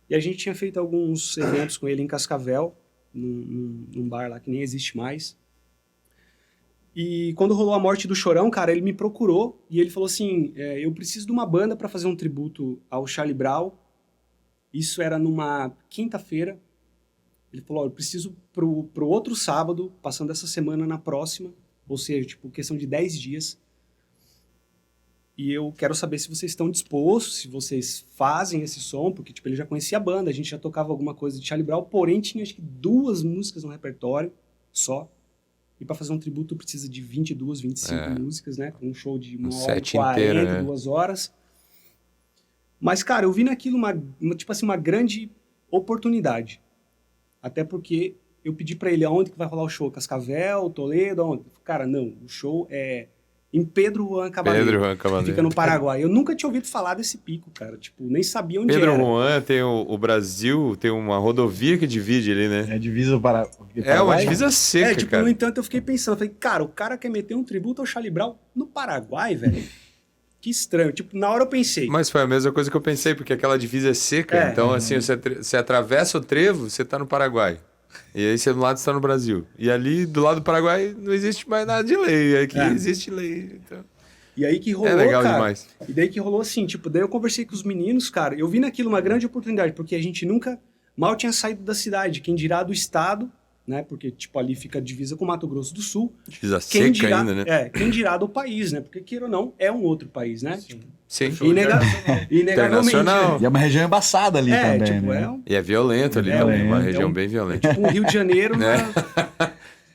E a gente tinha feito alguns eventos com ele em Cascavel, num bar lá que nem existe mais. E quando rolou a morte do Chorão, cara, ele me procurou e ele falou assim, eu preciso de uma banda para fazer um tributo ao Charlie Brown. Isso era numa quinta-feira. Ele falou, eu preciso pro outro sábado, passando essa semana na próxima, ou seja, tipo, questão de 10 dias. E eu quero saber se vocês estão dispostos, se vocês fazem esse som, porque tipo, ele já conhecia a banda, a gente já tocava alguma coisa de Charlie Brown, porém tinha acho que 2 músicas no repertório só. E para fazer um tributo precisa de 22, 25 músicas, né? Um show de 1h40, 2 horas. Mas, cara, eu vi naquilo tipo assim, uma grande oportunidade. Até porque eu pedi para ele aonde que vai rolar o show. Cascavel, Toledo, aonde? Cara, não. O show é em Pedro Juan Cabaleiro. Pedro Juan Cabaleiro. Fica no Paraguai. Eu nunca tinha ouvido falar desse pico, cara. Tipo, nem sabia onde Pedro era. Juan tem o Brasil, tem uma rodovia que divide ali, né? É a divisa para... É uma divisa seca, tipo, cara. no entanto, eu fiquei pensando, falei, cara, o cara quer meter um tributo ao Charlie Brown no Paraguai, velho? Que estranho. Tipo, na hora eu pensei. Mas foi a mesma coisa que eu pensei, porque aquela divisa é seca. Então, assim, você atravessa o trevo, você tá no Paraguai. E aí você do lado está no Brasil. E ali, do lado do Paraguai, não existe mais nada de lei. Aqui existe lei. Então... E aí que rolou, é legal cara, demais. E daí que rolou assim, tipo, daí eu conversei com os meninos, cara, eu vi naquilo uma grande oportunidade, porque a gente nunca mal tinha saído da cidade, quem dirá do estado, né? Porque, tipo, ali fica a divisa com Mato Grosso do Sul. Divisa Quem seca dirá, ainda, né? quem dirá do país, né? Porque, queira ou não, é um outro país, né? Sim. Inegavelmente. Internacional. Né? E é uma região embaçada ali também, tipo, né? E é violento ali também, uma região bem violenta. Tipo um Rio de Janeiro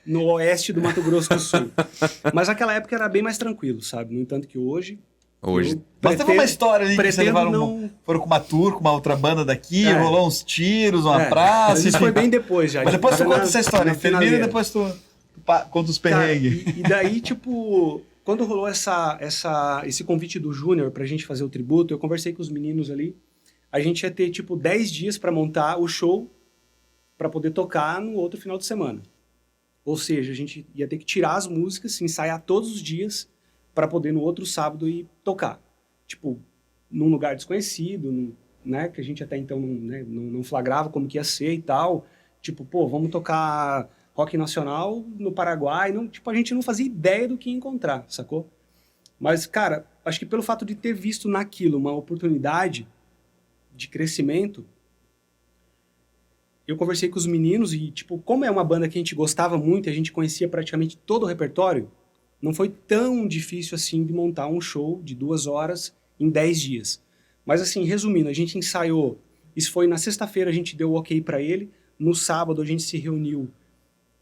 no oeste do Mato Grosso do Sul. Mas naquela época era bem mais tranquilo, sabe? No entanto que hoje... Mas teve uma história ali que vocês levaram foram com uma tour, com uma outra banda daqui, rolou uns tiros, uma praça. Mas isso foi bem depois já. Mas depois tu conta essa história, termina e depois tu conta os perrengues. E daí, tipo, quando rolou esse convite do Júnior pra gente fazer o tributo, eu conversei com os meninos ali, a gente ia ter, tipo, 10 dias pra montar o show pra poder tocar no outro final de semana. Ou seja, a gente ia ter que tirar as músicas, ensaiar todos os dias para poder no outro sábado ir tocar. Tipo, num lugar desconhecido, né, que a gente até então não flagrava como que ia ser e tal. Tipo, pô, vamos tocar rock nacional no Paraguai, não, tipo, a gente não fazia ideia do que ia encontrar, sacou? Mas, cara, acho que pelo fato de ter visto naquilo uma oportunidade de crescimento, eu conversei com os meninos e, tipo, como é uma banda que a gente gostava muito, a gente conhecia praticamente todo o repertório, não foi tão difícil assim de montar um show de 2 horas em 10 dias. Mas assim, resumindo, a gente ensaiou, isso foi na sexta-feira, a gente deu o ok pra ele, no sábado a gente se reuniu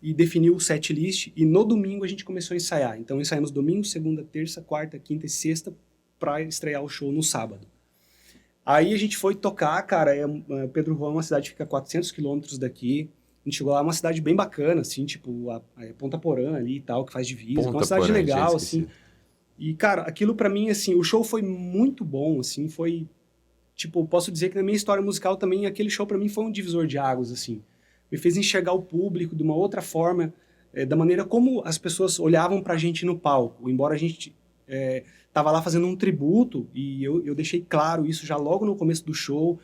e definiu o set list, e no domingo a gente começou a ensaiar. Então ensaiamos domingo, segunda, terça, quarta, quinta e sexta pra estrear o show no sábado. Aí a gente foi tocar, cara, Pedro Juan é uma cidade que fica a 400 quilômetros daqui. A gente chegou lá, é uma cidade bem bacana, assim, tipo, Ponta Porã ali e tal, que faz divisa. É uma cidade legal, assim. E, cara, aquilo pra mim, assim, o show foi muito bom, assim, foi... Tipo, posso dizer que na minha história musical também, aquele show pra mim foi um divisor de águas, assim. Me fez enxergar o público de uma outra forma, da maneira como as pessoas olhavam pra gente no palco. Embora a gente tava lá fazendo um tributo, e eu deixei claro isso já logo no começo do show,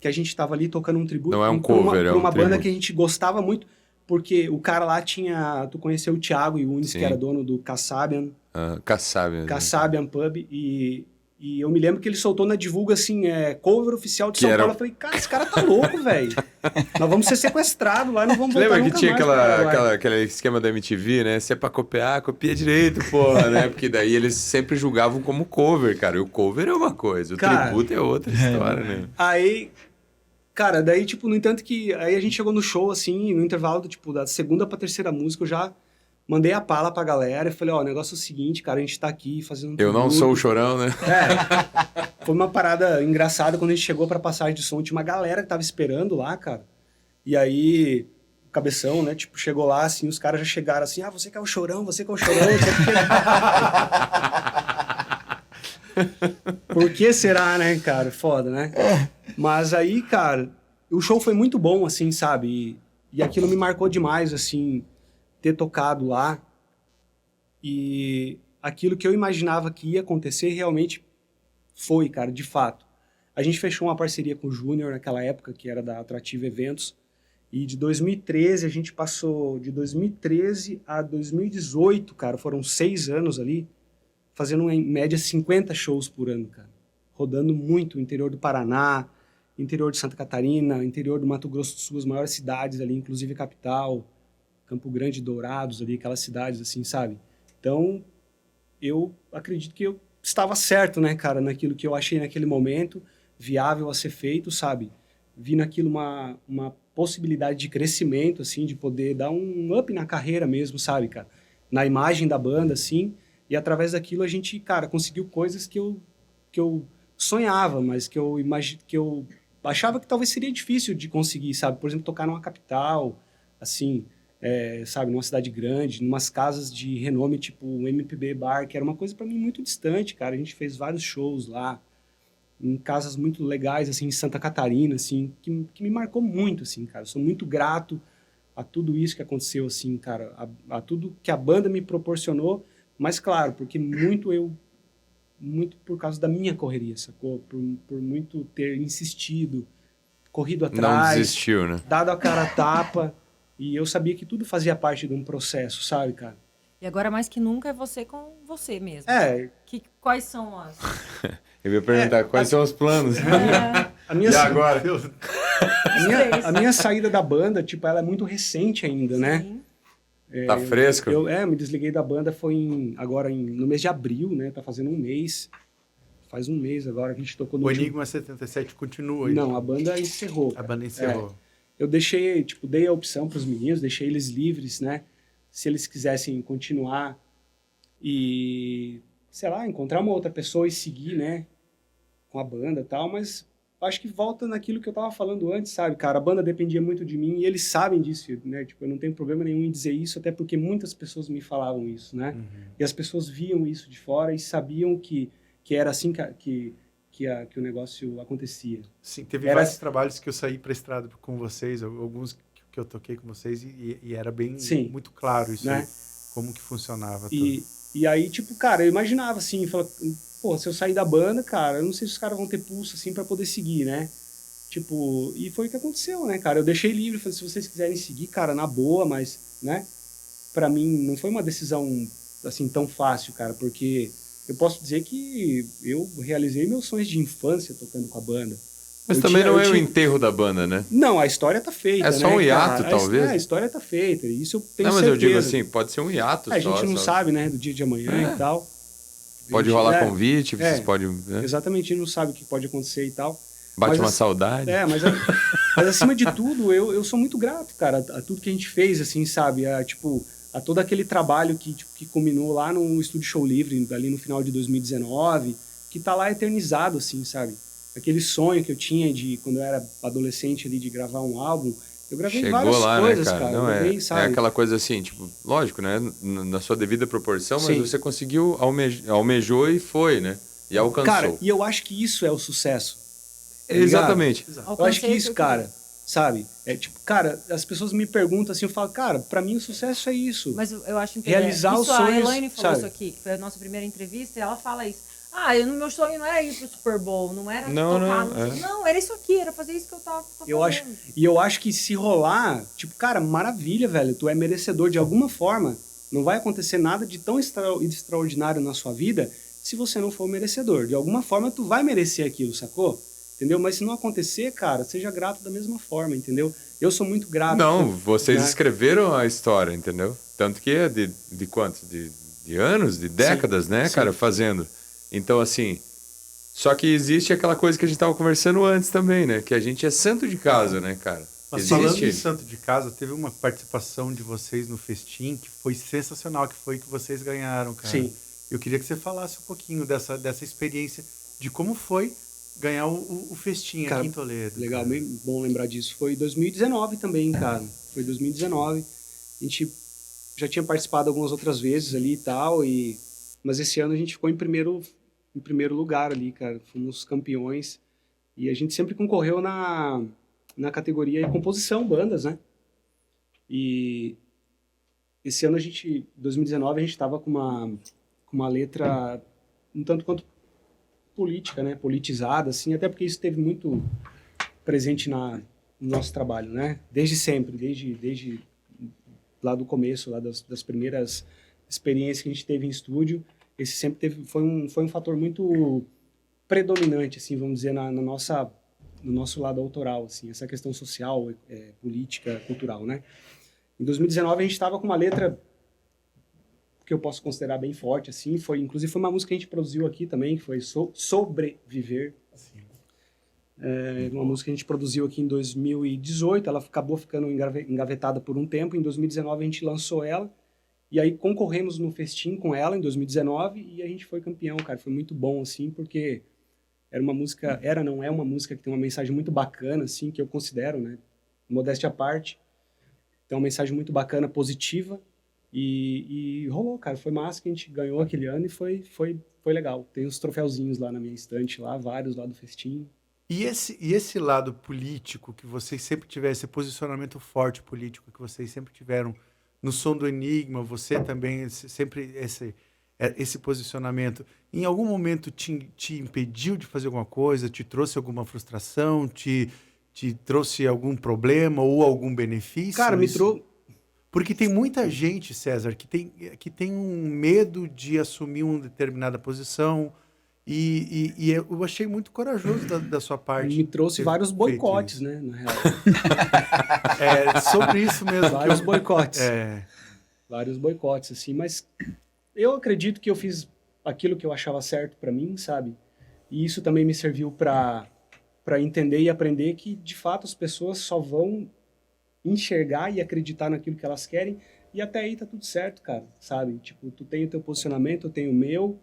que a gente tava ali tocando um tributo. Não é um cover, pra uma banda tributo. que a gente gostava muito, porque o cara lá tinha... Tu conheceu o Thiago Yunis, que era dono do Kassabian. Kassabian Pub, e eu me lembro que ele soltou na divulga, assim, cover oficial de São Paulo. Eu falei, cara, esse cara tá louco, velho. Nós vamos ser sequestrados lá e não vamos voltar Lembra nunca que tinha mais, aquele esquema da MTV, né? Se é pra copiar, copia direito, porra, né? Porque daí eles sempre julgavam como cover, cara. E o cover é uma coisa, o tributo é outra história, né? Aí, cara, daí, tipo, no entanto que... Aí a gente chegou no show, assim, no intervalo, tipo, da segunda pra terceira música, eu já... Mandei a pala pra galera e falei, ó, o negócio é o seguinte, cara, a gente tá aqui fazendo Eu não sou o Chorão, né? Foi uma parada engraçada quando a gente chegou pra passagem de som, tinha uma galera que tava esperando lá, cara. E aí, o Cabeção, né, tipo, chegou lá, assim, os caras já chegaram assim, você que é o Chorão, você que é o Chorão. Por que será, né, cara? Foda, né? Mas aí, cara, o show foi muito bom, assim, sabe? E aquilo me marcou demais, assim... ter tocado lá e aquilo que eu imaginava que ia acontecer realmente foi, cara, de fato. A gente fechou uma parceria com o Júnior naquela época, que era da Atrativa Eventos, e de 2013 a gente passou, de 2013 a 2018, cara, foram 6 anos ali, fazendo em média 50 shows por ano, cara. Rodando muito o interior do Paraná, interior de Santa Catarina, interior do Mato Grosso do Sul, as maiores cidades ali, inclusive a capital, Campo Grande, Dourados, ali, aquelas cidades, assim, sabe? Então, eu acredito que eu estava certo, né, cara, naquilo que eu achei naquele momento, viável a ser feito, sabe? Vi naquilo uma possibilidade de crescimento, assim, de poder dar um up na carreira mesmo, sabe, cara? Na imagem da banda, assim, e através daquilo a gente, cara, conseguiu coisas que eu sonhava, mas que eu achava que talvez seria difícil de conseguir, sabe? Por exemplo, tocar numa capital, assim... sabe, numa cidade grande, numas casas de renome, tipo o MPB Bar, que era uma coisa para mim muito distante, cara. A gente fez vários shows lá, em casas muito legais, assim, em Santa Catarina, assim, que me marcou muito, assim, cara. Sou muito grato a tudo isso que aconteceu, assim, cara, a tudo que a banda me proporcionou, mas, claro, porque muito por causa da minha correria, sacou? Por muito ter insistido, corrido atrás. Não desistiu, né? Dado a cara a tapa. E eu sabia que tudo fazia parte de um processo, sabe, cara? E agora, mais que nunca, é você com você mesmo. Quais são as... Eu ia perguntar, quais são os planos? E agora? A minha saída da banda, tipo, ela é muito recente ainda, né? Tá fresco? Eu me desliguei da banda no mês de abril, né? Tá fazendo um mês. Faz um mês agora que a gente tocou no... O Enigma 77 continua aí? Não, a banda encerrou. A banda encerrou. Eu deixei, tipo, dei a opção para os meninos, deixei eles livres, né? Se eles quisessem continuar e, sei lá, encontrar uma outra pessoa e seguir, né? Com a banda e tal, mas acho que volta naquilo que eu tava falando antes, sabe, cara? A banda dependia muito de mim e eles sabem disso, né? Tipo, eu não tenho problema nenhum em dizer isso, até porque muitas pessoas me falavam isso, né? Uhum. E as pessoas viam isso de fora e sabiam que era assim que o negócio acontecia. Sim, teve vários trabalhos que eu saí para estrada com vocês, alguns que eu toquei com vocês e era bem muito claro isso, né? Como que funcionava. E aí, tipo, cara, eu imaginava assim, falava, pô, se eu sair da banda, cara, eu não sei se os caras vão ter pulso assim para poder seguir, né? Tipo, e foi o que aconteceu, né, cara? Eu deixei livre, falei, se vocês quiserem seguir, cara, na boa, mas, né, pra mim não foi uma decisão, assim, tão fácil, cara, porque eu posso dizer que eu realizei meus sonhos de infância tocando com a banda. Mas Eu também tinha- não eu é o tinha- enterro da banda, né? Não, a história tá feita, É só né, um hiato, cara? talvez? A história tá feita, isso eu tenho Não, mas certeza. eu digo assim, pode ser um hiato A só. gente não só. sabe, né, do dia de amanhã e tal. Pode A gente- rolar é, convite, vocês é. podem... Né? Exatamente, a gente não sabe o que pode acontecer e tal. Bate Mas uma assim, saudade. Mas acima de tudo, eu sou muito grato, cara, a tudo que a gente fez, assim, sabe? A todo aquele trabalho que culminou lá no Estúdio Show Livre, ali no final de 2019, que tá lá eternizado, assim, sabe? Aquele sonho que eu tinha de, quando eu era adolescente ali, de gravar um álbum, eu gravei Chegou várias lá, coisas, né, cara? eu Não, gravei, é sabe? aquela coisa assim, tipo, lógico, né? Na sua devida proporção, mas Sim. você conseguiu, almejou e foi, né? E alcançou. Cara, e eu acho que isso é o sucesso. tá ligado? Exatamente. Eu acho que isso, cara, sabe? É tipo, cara, as pessoas me perguntam assim, eu falo, cara, pra mim o sucesso é isso. Mas eu acho interessante. Realizar os A sonhos, Elaine falou sabe? isso aqui, que foi a nossa primeira entrevista, e ela fala isso. Meu sonho não era ir pro Super Bowl, não era Não, tocar. não, Não, era isso aqui, era fazer isso que eu tava fazendo. Eu acho que se rolar, tipo, cara, maravilha, velho. Tu é merecedor de alguma forma. Não vai acontecer nada de tão extraordinário na sua vida se você não for merecedor. De alguma forma, tu vai merecer aquilo, sacou? Entendeu? Mas se não acontecer, cara, seja grato da mesma forma, entendeu? Eu sou muito grato. Não, vocês né? escreveram a história, entendeu? Tanto que é de quantos? De anos, de décadas, né, sim. cara, fazendo. Então, assim, só que existe aquela coisa que a gente tava conversando antes também, né? Que a gente é santo de casa, né, cara? Mas Existe. falando em Santo de Casa, teve uma participação de vocês no festim que foi sensacional, que foi que vocês ganharam, cara. Sim. Eu queria que você falasse um pouquinho dessa experiência, de como foi ganhar o festim Cara, aqui em Toledo. Legal, cara. bem bom lembrar disso. Foi 2019 também, cara. Foi 2019. A gente já tinha participado algumas outras vezes ali e tal, mas esse ano a gente ficou em primeiro lugar ali, cara. Fomos campeões. E a gente sempre concorreu na categoria de composição, bandas, né? E esse ano 2019, a gente estava com uma letra um tanto quanto política, né? Politizada, assim, até porque isso esteve muito presente no nosso trabalho, né? Desde sempre, desde lá do começo, lá das primeiras experiências que a gente teve em estúdio, esse sempre foi um fator muito predominante, assim, vamos dizer, no nosso lado autoral, assim, essa questão social, política, cultural, né? Em 2019 a gente estava com uma letra que eu posso considerar bem forte, assim, inclusive foi uma música que a gente produziu aqui também, que foi Sobreviver. Uma música que a gente produziu aqui em 2018, ela acabou ficando engavetada por um tempo, em 2019 a gente lançou ela, e aí concorremos no festim com ela em 2019, e a gente foi campeão, cara, foi muito bom, assim, porque não é uma música que tem uma mensagem muito bacana, assim, que eu considero, né, modéstia à parte, tem uma mensagem muito bacana, positiva, e rolou, cara, foi massa que a gente ganhou aquele ano e foi legal. Tem uns troféuzinhos lá na minha estante, lá, vários lá do festim. E esse lado político que vocês sempre tiveram, esse posicionamento forte político que vocês sempre tiveram no Som do Enigma, você também, sempre esse posicionamento, em algum momento te impediu de fazer alguma coisa, te trouxe alguma frustração, te trouxe algum problema ou algum benefício? Cara, me trouxe... Porque tem muita gente, César, que tem um medo de assumir uma determinada posição e eu achei muito corajoso da sua parte. Me trouxe vários boicotes, né, na real. Sobre isso mesmo. Vários boicotes. É. Vários boicotes, assim, mas eu acredito que eu fiz aquilo que eu achava certo pra mim, sabe? E isso também me serviu pra entender e aprender que, de fato, as pessoas só vão enxergar e acreditar naquilo que elas querem, e até aí tá tudo certo, cara, sabe? Tipo, tu tem o teu posicionamento, eu tenho o meu,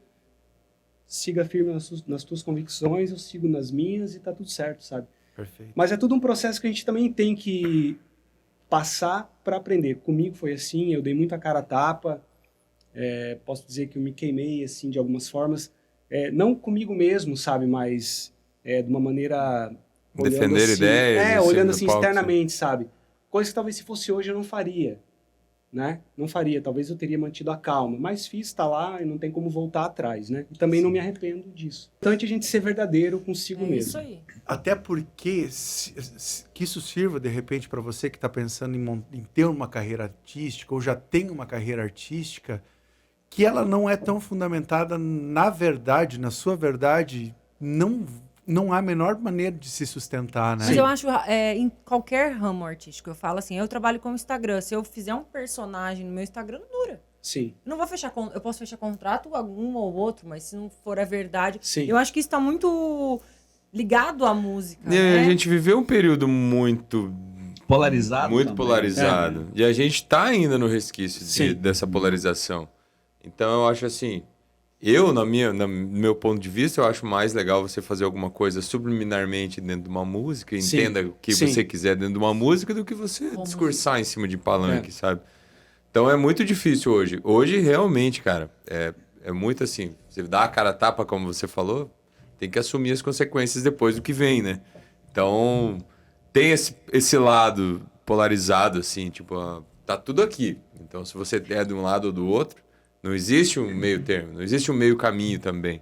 siga firme nas tuas convicções, eu sigo nas minhas e tá tudo certo, sabe? Perfeito. Mas é tudo um processo que a gente também tem que passar para aprender. Comigo foi assim, eu dei muita cara a tapa, posso dizer que eu me queimei, assim, de algumas formas, não comigo mesmo, sabe? Mas de uma maneira... Defender assim, ideias. olhando assim palco, externamente, sabe? Coisa que talvez se fosse hoje eu não faria. né? Não faria, talvez eu teria mantido a calma, mas fiz, tá lá e não tem como voltar atrás, né? E também não me arrependo disso. Importante a gente ser verdadeiro consigo É mesmo. isso aí. Até porque que isso sirva, de repente, para você que está pensando em ter uma carreira artística ou já tem uma carreira artística, que ela não é tão fundamentada na verdade, na sua verdade, não há a menor maneira de se sustentar, né? Mas eu acho, em qualquer ramo artístico, eu falo assim, eu trabalho com Instagram, se eu fizer um personagem no meu Instagram, não dura. Sim. Eu não vou fechar, eu posso fechar contrato algum ou outro, mas se não for a verdade... Sim. Eu acho que isso tá muito ligado à música, E né? a gente viveu um período muito Polarizado. muito também. polarizado. E a gente tá ainda no resquício Sim. dessa polarização. Então eu acho assim, no meu ponto de vista, eu acho mais legal você fazer alguma coisa subliminarmente dentro de uma música, Sim. entenda o que Sim. você quiser dentro de uma música, do que você Como discursar em cima de palanque, sabe? Então é muito difícil hoje. Hoje, realmente, cara, é muito assim, você dá a cara a tapa, como você falou, tem que assumir as consequências depois do que vem, né? Então, tem esse lado polarizado, assim, tipo, tá tudo aqui. Então, se você é de um lado ou do outro, não existe um meio termo, não existe um meio caminho também.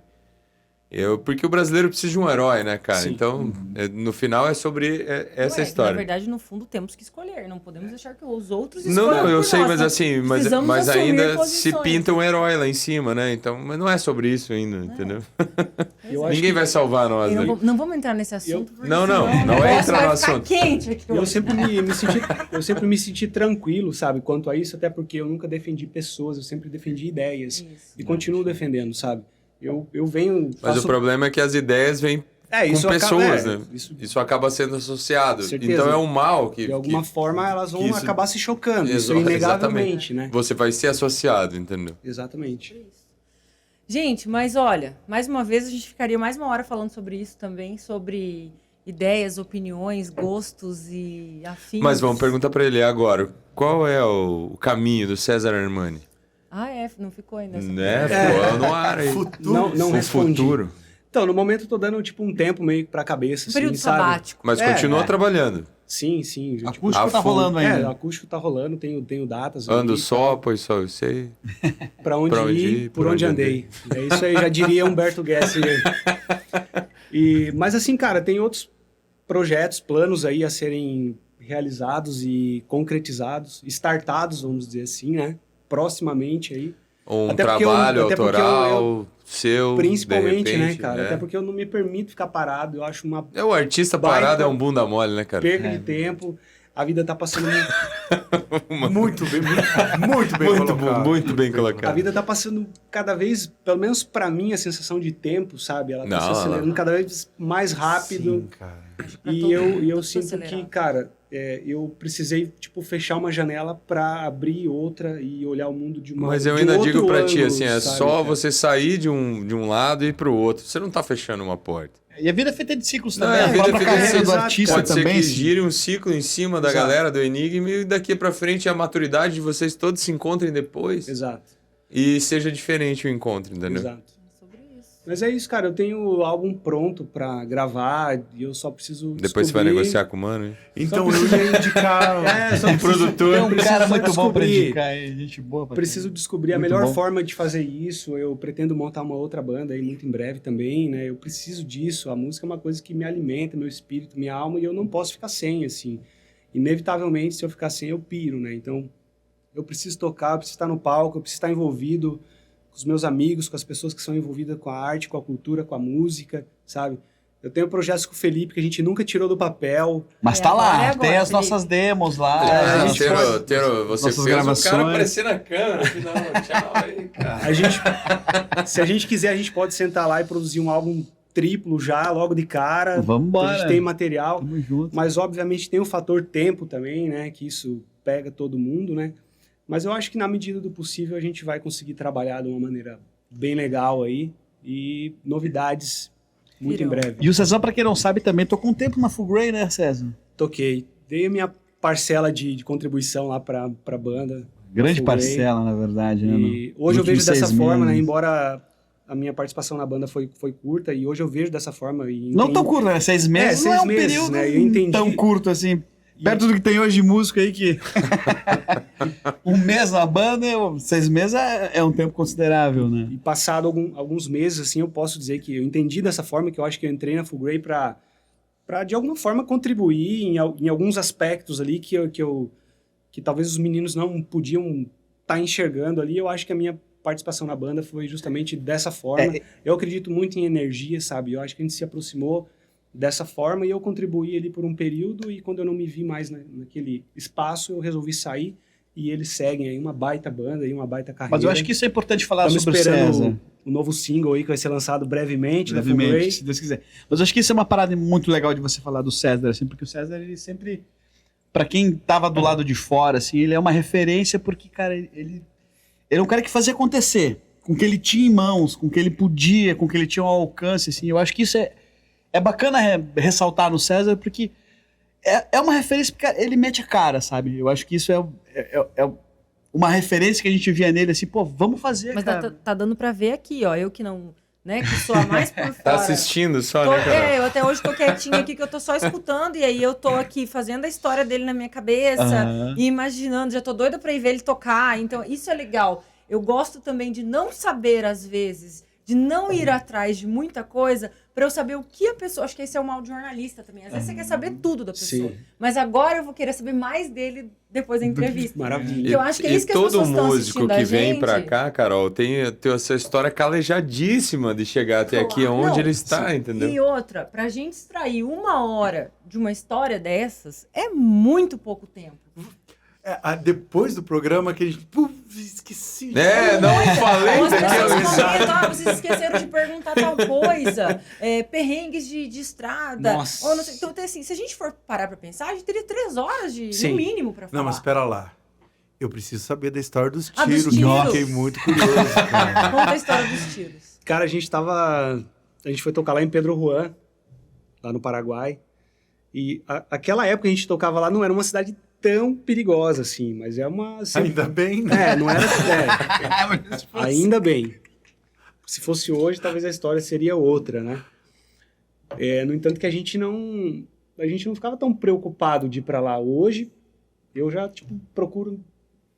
Porque o brasileiro precisa de um herói, né, cara? Sim. Então, no final é sobre essa história. Na verdade, no fundo, temos que escolher. Não podemos deixar que os outros Não, escolham não, eu por sei, nós, mas né? assim, Precisamos mas assumir ainda se posições. pinta um herói lá em cima, né? Então, mas não é sobre isso ainda, entendeu? Eu acho Ninguém que- vai salvar nós. E né? não vamos entrar nesse assunto. porque Não, não, senão o não é negócio entrar vai no ficar assunto. quente aqui Eu hoje. sempre me senti tranquilo, sabe, quanto a isso, até porque eu nunca defendi pessoas, eu sempre defendi ideias. Isso. E continuo defendendo, sabe? Eu venho... Mas o problema é que as ideias vêm com isso pessoas, acaba, né? Isso, Isso acaba sendo associado. Certeza. Então é um mal que, de alguma forma, elas vão que isso- acabar se chocando. Isso Exato, inegavelmente, né? você vai ser associado, entendeu? Exatamente. Gente, mas olha, mais uma vez a gente ficaria mais uma hora falando sobre isso também, sobre ideias, opiniões, gostos e afins. Mas vamos perguntar pra ele agora. Qual é o caminho do César Armani? Ah, não ficou ainda. essa Né? pergunta. Pô, no ar aí. Não O respondi. futuro. Então, no momento eu tô dando, tipo, um tempo meio pra cabeça, Um período assim, sabe? sabático. Mas continua trabalhando. Sim, sim. Acústico A tá full. rolando ainda. O acústico tá rolando, tenho datas. Ando aqui, só, pois só eu sei. Pra onde, Pra onde ir, ir, por onde andei. É isso aí, já diria Humberto Guess. Mas assim, cara, tem outros projetos, planos aí a serem realizados e concretizados, startados, vamos dizer assim, né? Proximamente aí. Um Até porque trabalho até porque autoral, seu, Principalmente, de né, repente, cara? né? Até porque eu não me permito ficar parado. Eu acho uma O artista Baita parado é um bunda mole, né, cara? perca de tempo. A vida tá passando... Muito bem, muito bem Muito colocado. bom, muito bem A colocado. vida tá passando cada vez, pelo menos pra mim, a sensação de tempo, sabe? Ela tá Não, se acelerando cada vez mais rápido. Sim, cara. Pra E todo eu mundo, sinto acelerado. que, cara, eu precisei, tipo, fechar uma janela pra abrir outra e olhar o mundo de uma Mas eu de ainda outro digo pra ti, ângulo, assim, é sabe, só cara? você sair de um lado e ir pro outro. Você não tá fechando uma porta. E a vida é feita de ciclos Não, também. a A vida é própria feita de carreira do ciclos. artista Pode ser também. que se- gire um ciclo em cima da Exato. galera do Enigma e daqui pra frente a maturidade de vocês todos se encontrem depois Exato, e seja diferente o encontro, entendeu? exato. Sobre isso. Mas é isso, cara, eu tenho o álbum pronto pra gravar e eu só preciso Depois você vai descobrir- negociar com o mano, hein? Então eu ia indicar só Um preciso- produtor. Tem um preciso cara só muito bom pra descobrir. indicar aí, gente boa. pra Preciso descobrir a Muito melhor bom. forma de fazer isso. Eu pretendo montar uma outra banda aí muito em breve também, né? Eu preciso disso. A música é uma coisa que me alimenta, meu espírito, minha alma, e eu não posso ficar sem, assim. Inevitavelmente, se eu ficar sem, eu piro, né? Então, eu preciso tocar, eu preciso estar no palco, eu preciso estar envolvido com os meus amigos, com as pessoas que são envolvidas com a arte, com a cultura, com a música, sabe? Eu tenho projetos com o Felipe que a gente nunca tirou do papel. Mas É tá agora, lá, é agora, tem as Felipe. nossas demos lá. a a gente gente pode- Tero, você Nossas fez o gravações. cara aparecer na câmera. Não, tchau aí, cara. A gente, se a gente quiser, a gente pode sentar lá e produzir um álbum triplo já, logo de cara. Vamos A embora. gente tem material. Tamo junto. Mas, obviamente, tem o fator tempo também, né? Que isso pega todo mundo, né? Mas eu acho que, na medida do possível, a gente vai conseguir trabalhar de uma maneira bem legal aí. E novidades muito Virão. em breve. E o Cezão, pra quem não sabe, também tô com tempo na Full Grey, né, César? Toquei. Dei a minha parcela de contribuição lá pra banda. Grande Full Grey. parcela, na verdade, né? E hoje eu nos vejo últimos dessa 6 forma, né? meses. Embora a minha participação na banda foi curta, e hoje eu vejo dessa forma. E Não entendo- tão curto, né? 6 meses É, não é 6 um meses, período né? Eu entendi. tão curto assim. Perto do que tem hoje de músico aí, que um mês na banda, 6 meses é um tempo considerável, né? E passado alguns meses, assim, eu posso dizer que eu entendi dessa forma, que eu acho que eu entrei na Full Grey para de alguma forma contribuir em alguns aspectos ali que talvez os meninos não podiam estar enxergando ali. Eu acho que a minha participação na banda foi justamente dessa forma. Eu acredito muito em energia, sabe? Eu acho que a gente se aproximou dessa forma e eu contribuí ali por um período, e quando eu não me vi mais naquele espaço, eu resolvi sair, e eles seguem aí uma baita banda e uma baita carreira. Mas eu acho que isso é importante falar Estamos sobre o esperando César. o novo single aí que vai ser lançado brevemente, da Full Brevemente, Grey. se Deus quiser. Mas eu acho que isso é uma parada muito legal de você falar do César, assim, porque o César, ele sempre, pra quem tava do lado de fora, assim, ele é uma referência porque, cara, ele é um cara que fazia acontecer, com o que ele tinha em mãos, com o que ele podia, com o que ele tinha ao alcance, assim. Eu acho que isso é bacana ressaltar no César, porque é uma referência, porque ele mete a cara, sabe? Eu acho que isso é uma referência que a gente via nele, assim, pô, vamos fazer, Mas cara. tá dando pra ver aqui, ó. Eu que não, né, que sou a mais por fora. Tá assistindo só, né, cara? Eu até hoje tô quietinha aqui, que eu tô só escutando, e aí eu tô aqui fazendo a história dele na minha cabeça, e imaginando, já tô doida pra ir ver ele tocar. Então, isso é legal. Eu gosto também de não saber, às vezes, de não ir atrás de muita coisa, pra eu saber o que a pessoa... Acho que esse é o mal de jornalista também. Às vezes você quer saber tudo da pessoa. Sim. Mas agora eu vou querer saber mais dele depois da entrevista. Maravilha. Eu acho que é isso que as todo pessoas estão músico assistindo a que vem gente. pra cá, Carol, tem essa história calejadíssima de chegar até aqui Claro. onde Não, ele está, entendeu? E outra, pra gente extrair 1 hora de uma história dessas, é muito pouco tempo. Depois do programa que a gente... esqueci. Não falei As pessoas daquela... comentam, vocês esqueceram de perguntar tal coisa, perrengues de estrada. Nossa. Ou não sei. Então, assim, se a gente for parar pra pensar, a gente teria 3 horas Sim. no mínimo pra falar. Não, mas espera lá. Eu preciso saber da história dos Ah, tiros. dos tiros. Eu fiquei muito curioso, cara. Conta a história dos tiros. Cara, a gente foi tocar lá em Pedro Juan, lá no Paraguai. E aquela época a gente tocava lá, não era uma cidade tão perigosa assim, mas é uma... Ainda bem, né? não era... ainda bem. Se fosse hoje, talvez a história seria outra, né? No entanto que a gente não ficava tão preocupado de ir pra lá. Hoje, eu já, procuro...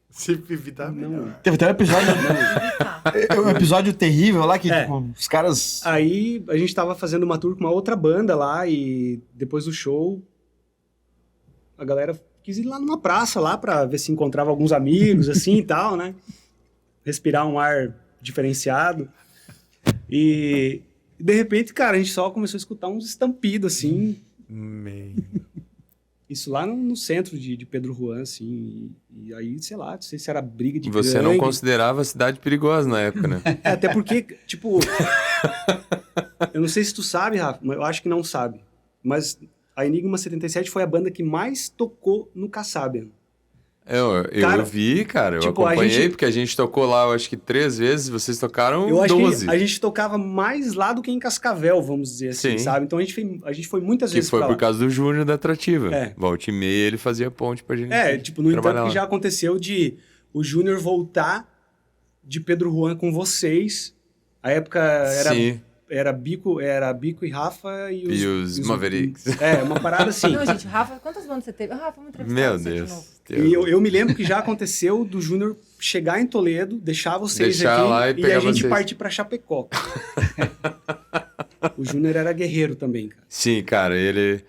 Se evitar melhor. Teve até um episódio, um episódio terrível lá, que tipo, os caras... Aí, a gente tava fazendo uma tour com uma outra banda lá, e depois do show, a galera quis ir lá numa praça lá pra ver se encontrava alguns amigos, assim, e tal, né? Respirar um ar diferenciado. E, de repente, cara, a gente só começou a escutar uns estampidos, assim. Isso lá no centro de Pedro Juan, assim. E aí, sei lá, não sei se era briga de Você gangue. não considerava a cidade perigosa na época, né? Até porque, eu não sei se tu sabe, Rafa, mas eu acho que não sabe. Mas a Enigma 77 foi a banda que mais tocou no Kasabian. Eu vi, cara, eu acompanhei, porque a gente tocou lá, eu acho que 3 vezes, vocês tocaram Eu acho 12. que a gente tocava mais lá do que em Cascavel, vamos dizer assim, Sim. sabe? Então a gente foi muitas Que vezes foi pra por lá. causa do Júnior da Atrativa. É. Volta e meia ele fazia ponte pra gente. No entanto trabalhar que lá. já aconteceu de o Júnior voltar de Pedro Juan com vocês. A época Sim. era Bico e Rafa e os Mavericks. Uma parada assim. Não, gente, Rafa, quantas bandas você teve? Rafa, vamos entrevistar Meu você de Deus. novo. E eu me lembro que já aconteceu do Júnior chegar em Toledo, deixar vocês Deixar aqui lá e e pegar a gente vocês. partir pra Chapecó. O Júnior era guerreiro também, cara. Sim, cara, ele...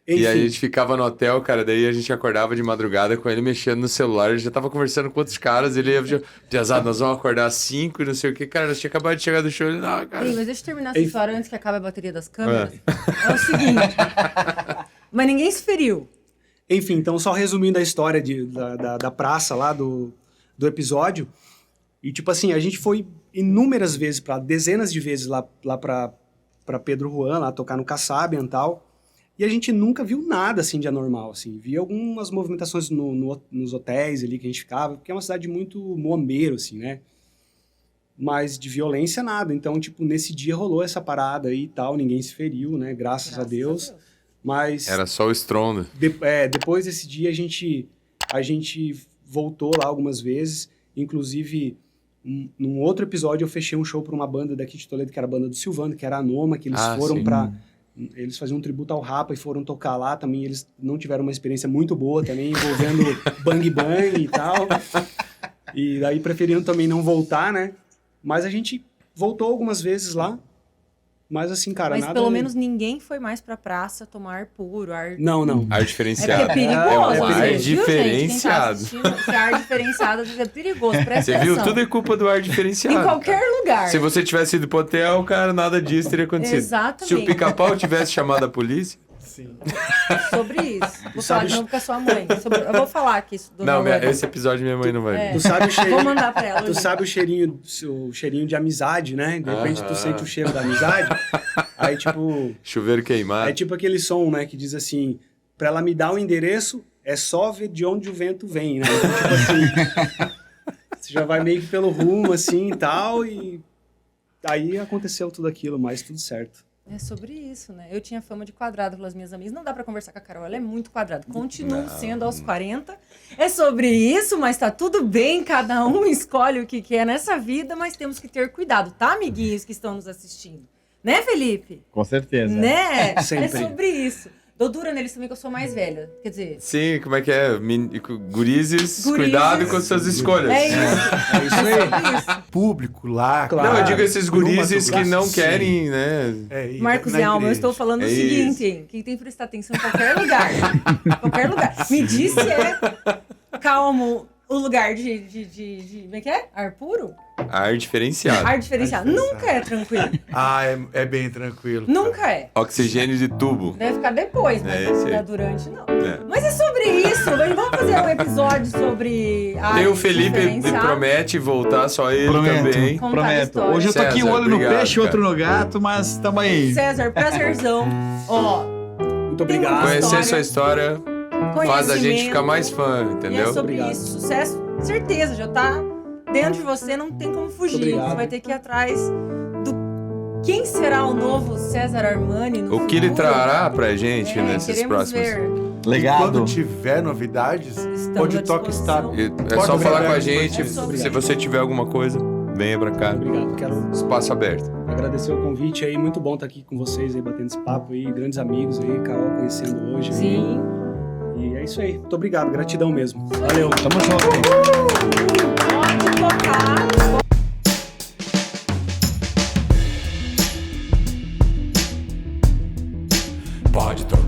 Enfim, E a gente ficava no hotel, cara, daí a gente acordava de madrugada com ele mexendo no celular, ele já tava conversando com outros caras, ele ia... Piazada, nós vamos acordar às 5 e não sei o que, cara, nós tinha acabado de chegar do show, ele, não, cara... Sim, mas deixa eu terminar essa história antes que acabe a bateria das câmeras. É o seguinte, mas ninguém se feriu. enfim, então só resumindo a história da praça lá, do episódio, e tipo assim, a gente foi inúmeras vezes, dezenas de vezes lá pra Pedro Juan, lá tocar no Kasabian e tal, e a gente nunca viu nada assim de anormal, assim. Via algumas movimentações nos hotéis ali que a gente ficava, porque é uma cidade muito muambeiro, assim, né? Mas de violência, nada. Então, tipo, nesse dia rolou essa parada aí e tal, ninguém se feriu, né? Graças a Deus. Mas Era só o estrondo. depois desse dia a gente voltou lá algumas vezes, inclusive num outro episódio eu fechei um show para uma banda daqui de Toledo, que era a banda do Silvano, que era a Noma, que eles foram sim. para Eles faziam um tributo ao Rapa e foram tocar lá também. Eles não tiveram uma experiência muito boa também, envolvendo bang bang e tal. E daí preferiram também não voltar, né? Mas a gente voltou algumas vezes lá. Mas assim, cara, Mas nada... pelo menos ninguém foi mais pra praça tomar ar puro, ar... Não. Ar É diferenciado. porque é perigoso, É um às ar vezes, viu, gente? Quem tá diferenciado. assistindo, esse ar diferenciado às vezes é perigoso, presta Você viu? atenção. Tudo é culpa do ar diferenciado. Em qualquer lugar. Se você tivesse ido pro hotel, cara, nada disso teria acontecido. Exatamente. Se o Pica-Pau tivesse chamado a polícia... Sim. Sobre isso. Vou falar de novo com a sua mãe. Eu vou falar aqui do Não, valor. esse episódio minha mãe não vai ver. Tu sabe o cheirinho... Vou mandar pra ela. Tu sabe o cheirinho de amizade, né? De repente tu sente o cheiro da amizade. Aí, tipo... Chuveiro queimado. É tipo aquele som, né? Que diz assim... Pra ela me dar o endereço, é só ver de onde o vento vem, né? Então, tipo assim... Você já vai meio que pelo rumo, assim, e tal. E aí aconteceu tudo aquilo, mas tudo certo. É sobre isso, né? Eu tinha fama de quadrado pelas minhas amigas. Não dá pra conversar com a Carol, ela é muito quadrada. Continuo sendo aos 40. É sobre isso, mas tá tudo bem. Cada um escolhe o que quer nessa vida, mas temos que ter cuidado, tá, amiguinhos que estão nos assistindo? Né, Felipe? Com certeza. Né? Sempre. É sobre isso. Dou dura neles também que eu sou mais velha. Quer dizer... Sim, como é que é? Gurizes, cuidado com as suas escolhas. É isso. É isso É aí. sobre isso. Público lá. Claro. Não, eu digo esses gurizes Numa que não sim. querem, né? É, e Marcos na e Alma, eu igreja. estou falando É o seguinte, hein? Quem tem que prestar atenção em qualquer lugar. Qualquer lugar. Me diz se é calmo o lugar de como é que é? Ar puro? Ar diferenciado. Ar diferenciado. Nunca é tranquilo. Ah, é bem tranquilo. Nunca é. Oxigênio de tubo. Deve ficar depois, mas É, não sei. ficar durante, não. É. Mas é sobre isso. Vamos fazer um episódio sobre ar Tem o Felipe que diferenciado. promete voltar, só ele Prometo. também. Contar a Prometo. história. Hoje eu tô aqui, um César, olho no obrigado, peixe, cara. outro no gato, mas tamo aí. César, prazerzão. Ó, Muito Tem obrigado. uma Conhecer sua história faz a gente ficar mais fã, E é entendeu? sobre Obrigado. isso. Sucesso, certeza, já tá dentro de você, não tem como fugir. Obrigado. Você vai ter que ir atrás do quem será o novo César Armani no O que ele futuro. trará pra gente nesses queremos próximos... ver. Legado. Quando tiver novidades, Estamos onde à toque está. disposição. É só Pode falar ver, com a né? gente. É sobre Se você tiver alguma coisa, venha pra cá. Obrigado. Quero Espaço aberto. agradecer o convite aí. Muito bom estar aqui com vocês aí, batendo esse papo aí. Grandes amigos aí, Carol conhecendo hoje. aí. Sim. E é isso aí. Muito obrigado. Gratidão mesmo. Valeu. Tamo junto. Pode tocar. Pode tocar.